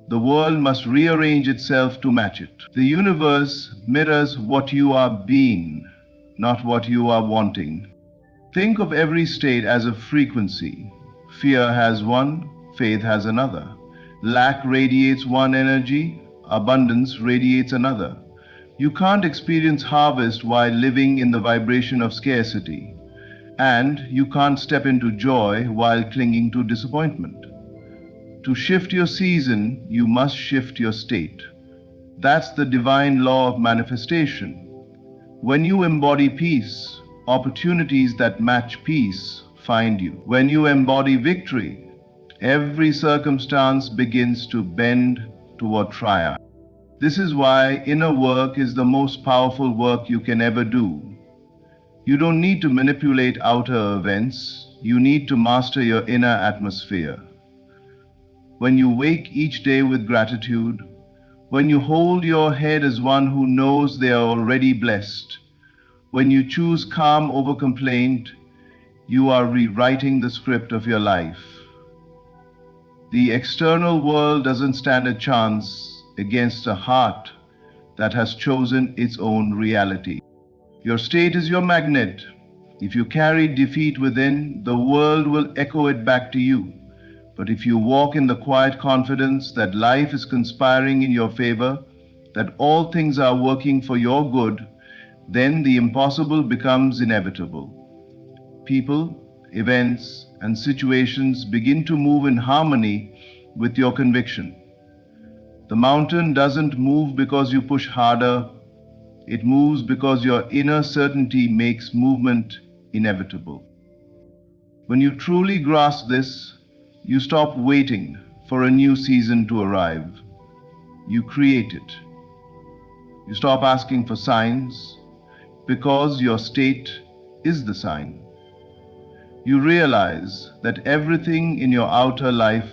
the world must rearrange itself to match it. The universe mirrors what you are being, not what you are wanting. Think of every state as a frequency. Fear has one, faith has another. Lack radiates one energy, abundance radiates another. You can't experience harvest while living in the vibration of scarcity. And you can't step into joy while clinging to disappointment. To shift your season, you must shift your state. That's the divine law of manifestation. When you embody peace, opportunities that match peace find you. When you embody victory, every circumstance begins to bend toward triumph. This is why inner work is the most powerful work you can ever do. You don't need to manipulate outer events, you need to master your inner atmosphere. When you wake each day with gratitude, when you hold your head as one who knows they are already blessed, when you choose calm over complaint, you are rewriting the script of your life. The external world doesn't stand a chance against a heart that has chosen its own reality. Your state is your magnet. If you carry defeat within, the world will echo it back to you. But if you walk in the quiet confidence that life is conspiring in your favor, that all things are working for your good, then the impossible becomes inevitable. People, events, and situations begin to move in harmony with your conviction. The mountain doesn't move because you push harder, it moves because your inner certainty makes movement inevitable. When you truly grasp this, you stop waiting for a new season to arrive. You create it. You stop asking for signs because your state is the sign. You realize that everything in your outer life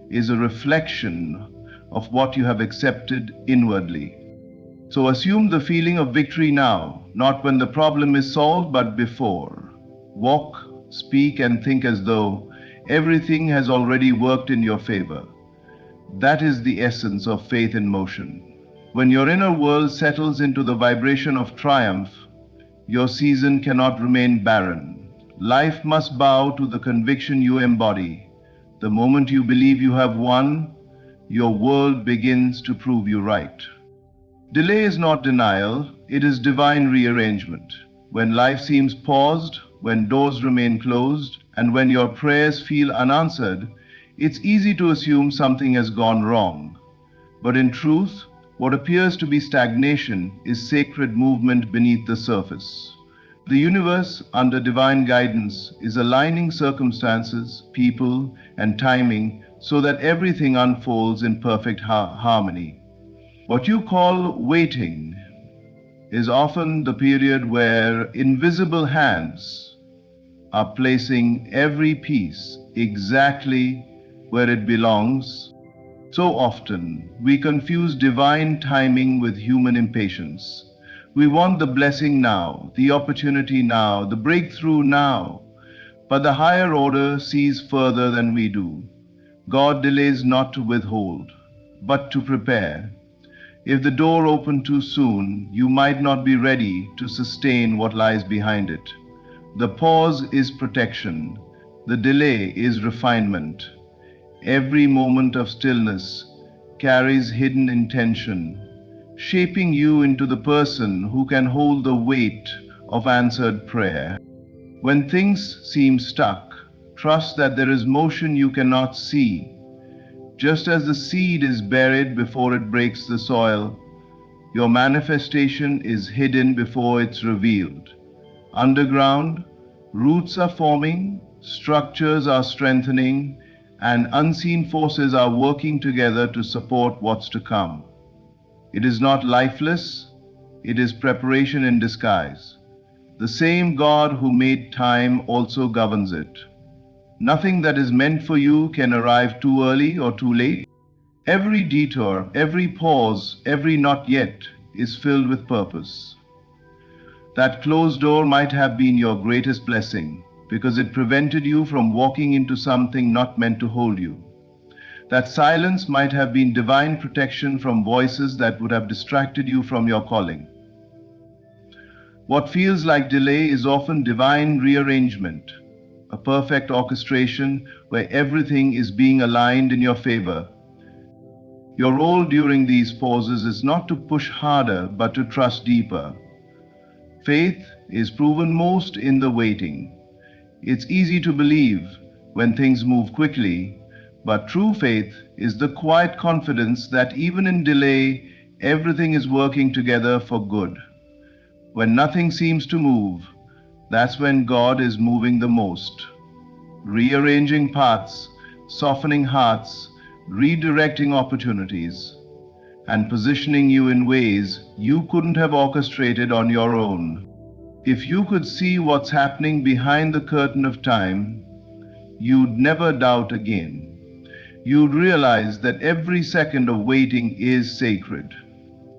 is a reflection of what you have accepted inwardly. So assume the feeling of victory now, not when the problem is solved, but before. Walk, speak, and think as though everything has already worked in your favor. That is the essence of faith in motion. When your inner world settles into the vibration of triumph, your season cannot remain barren. Life must bow to the conviction you embody. The moment you believe you have won, your world begins to prove you right. Delay is not denial, it is divine rearrangement. When life seems paused, when doors remain closed, and when your prayers feel unanswered, it's easy to assume something has gone wrong. But in truth, what appears to be stagnation is sacred movement beneath the surface. The universe, under divine guidance, is aligning circumstances, people, and timing so that everything unfolds in perfect harmony. What you call waiting is often the period where invisible hands are placing every piece exactly where it belongs. So often, we confuse divine timing with human impatience. We want the blessing now, the opportunity now, the breakthrough now. But the higher order sees further than we do. God delays not to withhold, but to prepare. If the door opened too soon, you might not be ready to sustain what lies behind it. The pause is protection. The delay is refinement. Every moment of stillness carries hidden intention, shaping you into the person who can hold the weight of answered prayer. When things seem stuck, trust that there is motion you cannot see. Just as the seed is buried before it breaks the soil, your manifestation is hidden before it's revealed. Underground, roots are forming, structures are strengthening, and unseen forces are working together to support what's to come. It is not lifeless, it is preparation in disguise. The same God who made time also governs it. Nothing that is meant for you can arrive too early or too late. Every detour, every pause, every not yet is filled with purpose. That closed door might have been your greatest blessing because it prevented you from walking into something not meant to hold you. That silence might have been divine protection from voices that would have distracted you from your calling. What feels like delay is often divine rearrangement, a perfect orchestration where everything is being aligned in your favor. Your role during these pauses is not to push harder, but to trust deeper. Faith is proven most in the waiting. It's easy to believe when things move quickly, but true faith is the quiet confidence that even in delay, everything is working together for good. When nothing seems to move, that's when God is moving the most, rearranging paths, softening hearts, redirecting opportunities, and positioning you in ways you couldn't have orchestrated on your own. If you could see what's happening behind the curtain of time, you'd never doubt again. You'd realize that every second of waiting is sacred.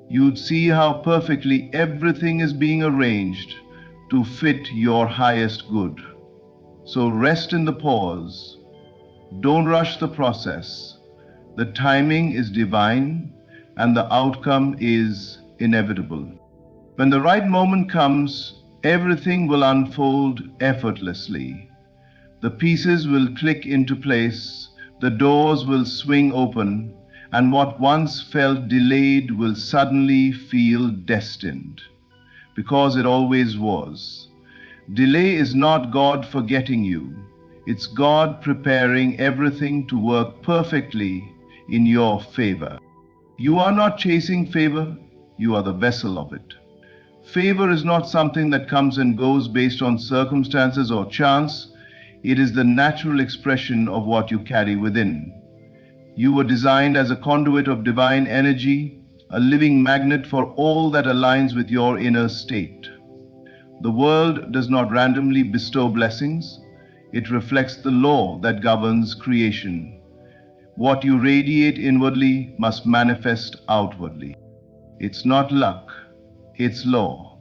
You'd see how perfectly everything is being arranged to fit your highest good. So rest in the pause. Don't rush the process. The timing is divine and the outcome is inevitable. When the right moment comes, everything will unfold effortlessly. The pieces will click into place, the doors will swing open, and what once felt delayed will suddenly feel destined, because it always was. Delay is not God forgetting you, it's God preparing everything to work perfectly in your favor. You are not chasing favor, you are the vessel of it. Favor is not something that comes and goes based on circumstances or chance. It is the natural expression of what you carry within. You were designed as a conduit of divine energy, a living magnet for all that aligns with your inner state. The world does not randomly bestow blessings. It reflects the law that governs creation. What you radiate inwardly must manifest outwardly. It's not luck, it's law.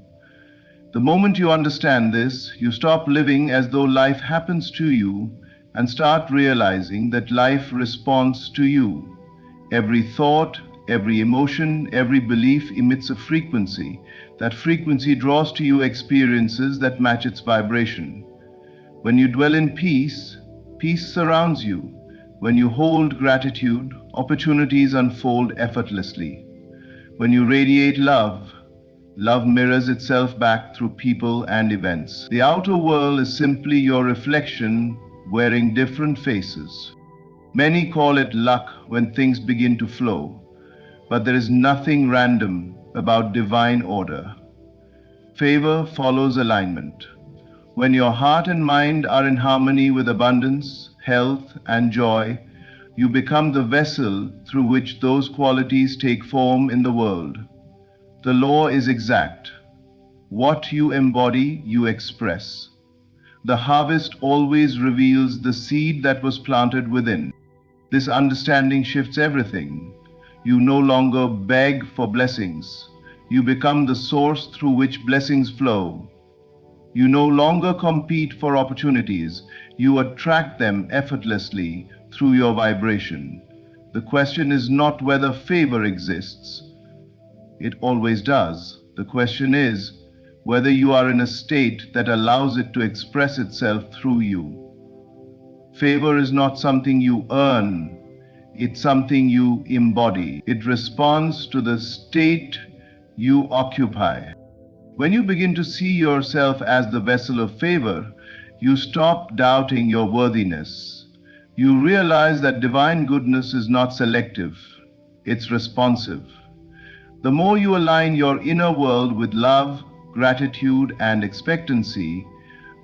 The moment you understand this, you stop living as though life happens to you and start realizing that life responds to you. Every thought, every emotion, every belief emits a frequency. That frequency draws to you experiences that match its vibration. When you dwell in peace, peace surrounds you. When you hold gratitude, opportunities unfold effortlessly. When you radiate love, love mirrors itself back through people and events. The outer world is simply your reflection wearing different faces. Many call it luck when things begin to flow, but there is nothing random about divine order. Favor follows alignment. When your heart and mind are in harmony with abundance, health, and joy, you become the vessel through which those qualities take form in the world. The law is exact. What you embody, you express. The harvest always reveals the seed that was planted within. This understanding shifts everything. You no longer beg for blessings. You become the source through which blessings flow. You no longer compete for opportunities. You attract them effortlessly through your vibration. The question is not whether favor exists. It always does. The question is whether you are in a state that allows it to express itself through you. Favor is not something you earn, it's something you embody. It responds to the state you occupy. When you begin to see yourself as the vessel of favor, you stop doubting your worthiness. You realize that divine goodness is not selective, it's responsive. The more you align your inner world with love, gratitude, and expectancy,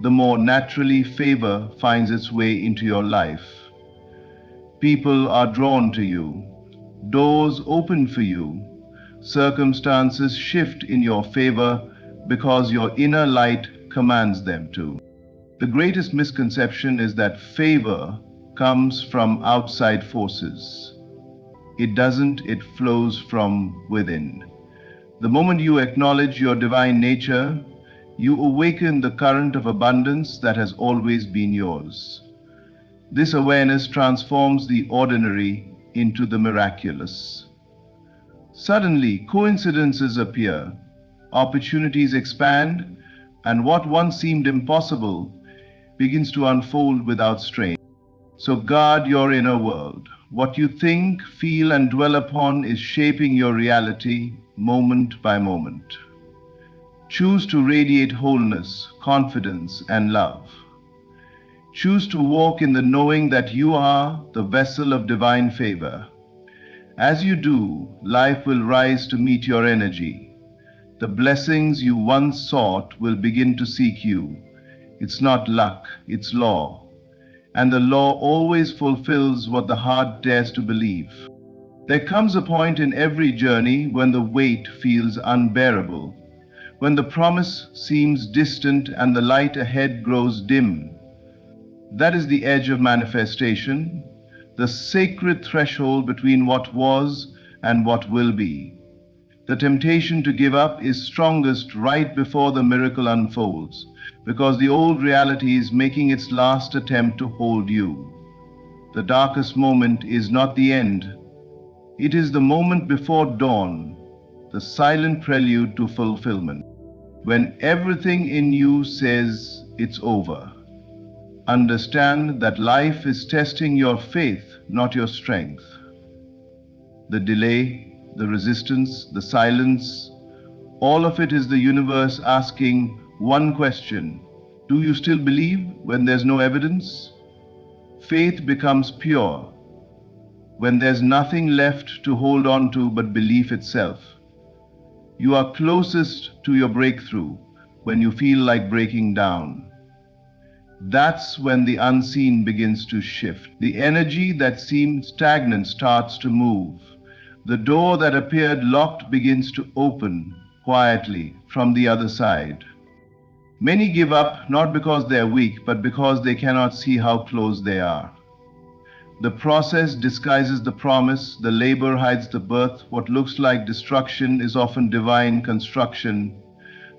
the more naturally favor finds its way into your life. People are drawn to you. Doors open for you. Circumstances shift in your favor because your inner light commands them to. The greatest misconception is that favor comes from outside forces. It doesn't, it flows from within. The moment you acknowledge your divine nature, you awaken the current of abundance that has always been yours. This awareness transforms the ordinary into the miraculous. Suddenly, coincidences appear, opportunities expand, and what once seemed impossible begins to unfold without strain. So guard your inner world. What you think, feel, and dwell upon is shaping your reality moment by moment. Choose to radiate wholeness, confidence, and love. Choose to walk in the knowing that you are the vessel of divine favor. As you do, life will rise to meet your energy. The blessings you once sought will begin to seek you. It's not luck, it's law. And the law always fulfills what the heart dares to believe. There comes a point in every journey when the weight feels unbearable, when the promise seems distant and the light ahead grows dim. That is the edge of manifestation, the sacred threshold between what was and what will be. The temptation to give up is strongest right before the miracle unfolds, because the old reality is making its last attempt to hold you. The darkest moment is not the end. It is the moment before dawn, the silent prelude to fulfillment, when everything in you says it's over. Understand that life is testing your faith, not your strength. The delay, the resistance, the silence, all of it is the universe asking one question: do you still believe when there's no evidence? Faith becomes pure when there's nothing left to hold on to but belief itself. You are closest to your breakthrough when you feel like breaking down. That's when the unseen begins to shift. The energy that seemed stagnant starts to move. The door that appeared locked begins to open quietly from the other side. Many give up not because they are weak, but because they cannot see how close they are. The process disguises the promise, the labor hides the birth. What looks like destruction is often divine construction.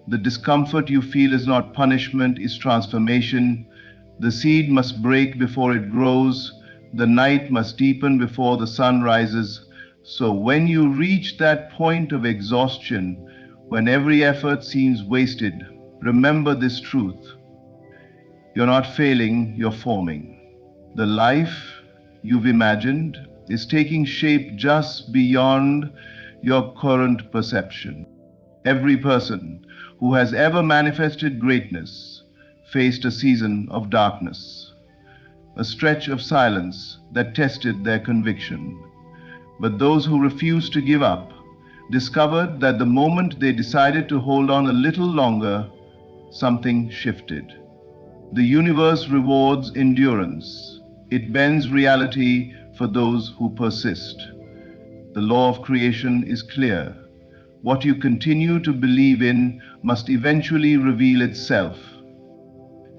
The discomfort you feel is not punishment, it's transformation. The seed must break before it grows. The night must deepen before the sun rises. So when you reach that point of exhaustion, when every effort seems wasted, remember this truth. You're not failing, you're forming. The life you've imagined is taking shape just beyond your current perception. Every person who has ever manifested greatness faced a season of darkness, a stretch of silence that tested their conviction. But those who refused to give up discovered that the moment they decided to hold on a little longer, something shifted. The universe rewards endurance. It bends reality for those who persist. The law of creation is clear. What you continue to believe in must eventually reveal itself.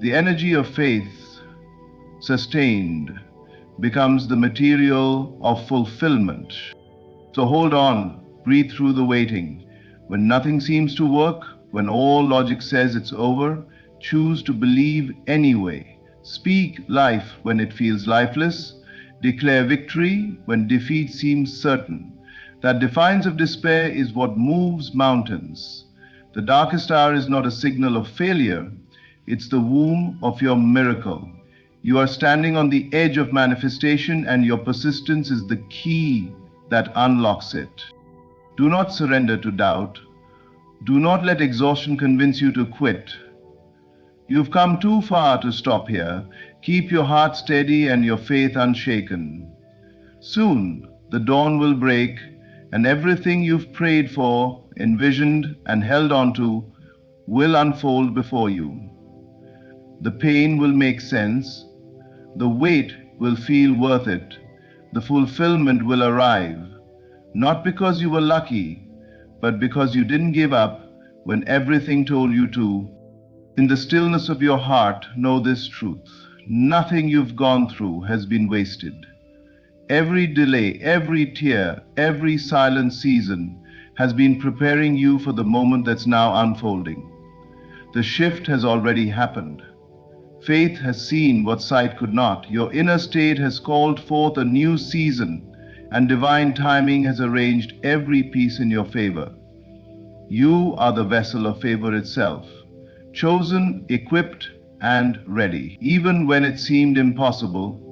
The energy of faith, sustained, becomes the material of fulfillment. So hold on, breathe through the waiting. When nothing seems to work, when all logic says it's over, choose to believe anyway. Speak life when it feels lifeless. Declare victory when defeat seems certain. That defiance of despair is what moves mountains. The darkest hour is not a signal of failure, it's the womb of your miracle. You are standing on the edge of manifestation, and your persistence is the key that unlocks it. Do not surrender to doubt. Do not let exhaustion convince you to quit. You've come too far to stop here. Keep your heart steady and your faith unshaken. Soon, the dawn will break, and everything you've prayed for, envisioned, and held on to will unfold before you. The pain will make sense. The wait will feel worth it. The fulfillment will arrive, not because you were lucky, but because you didn't give up when everything told you to. In the stillness of your heart, know this truth. Nothing you've gone through has been wasted. Every delay, every tear, every silent season has been preparing you for the moment that's now unfolding. The shift has already happened. Faith has seen what sight could not. Your inner state has called forth a new season, and divine timing has arranged every piece in your favor. You are the vessel of favor itself, chosen, equipped, and ready. Even when it seemed impossible,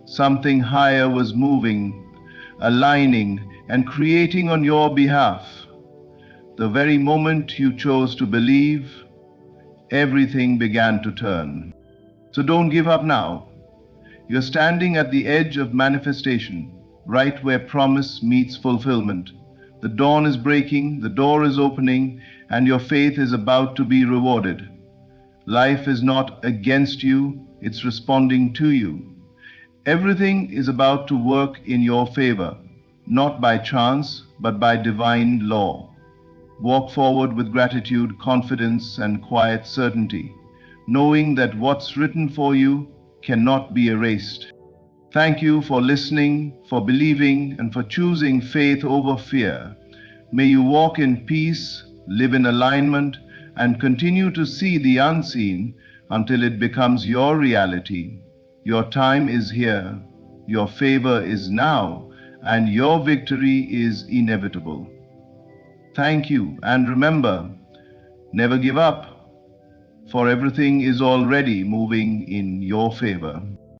something higher was moving, aligning, and creating on your behalf. The very moment you chose to believe, everything began to turn. So don't give up now. You're standing at the edge of manifestation, right where promise meets fulfillment. The dawn is breaking, the door is opening, and your faith is about to be rewarded. Life is not against you, it's responding to you. Everything is about to work in your favor, not by chance, but by divine law. Walk forward with gratitude, confidence, and quiet certainty, knowing that what's written for you cannot be erased. Thank you for listening, for believing, and for choosing faith over fear. May you walk in peace, live in alignment, and continue to see the unseen until it becomes your reality. Your time is here, your favor is now, and your victory is inevitable. Thank you, and remember, never give up, for everything is already moving in your favor.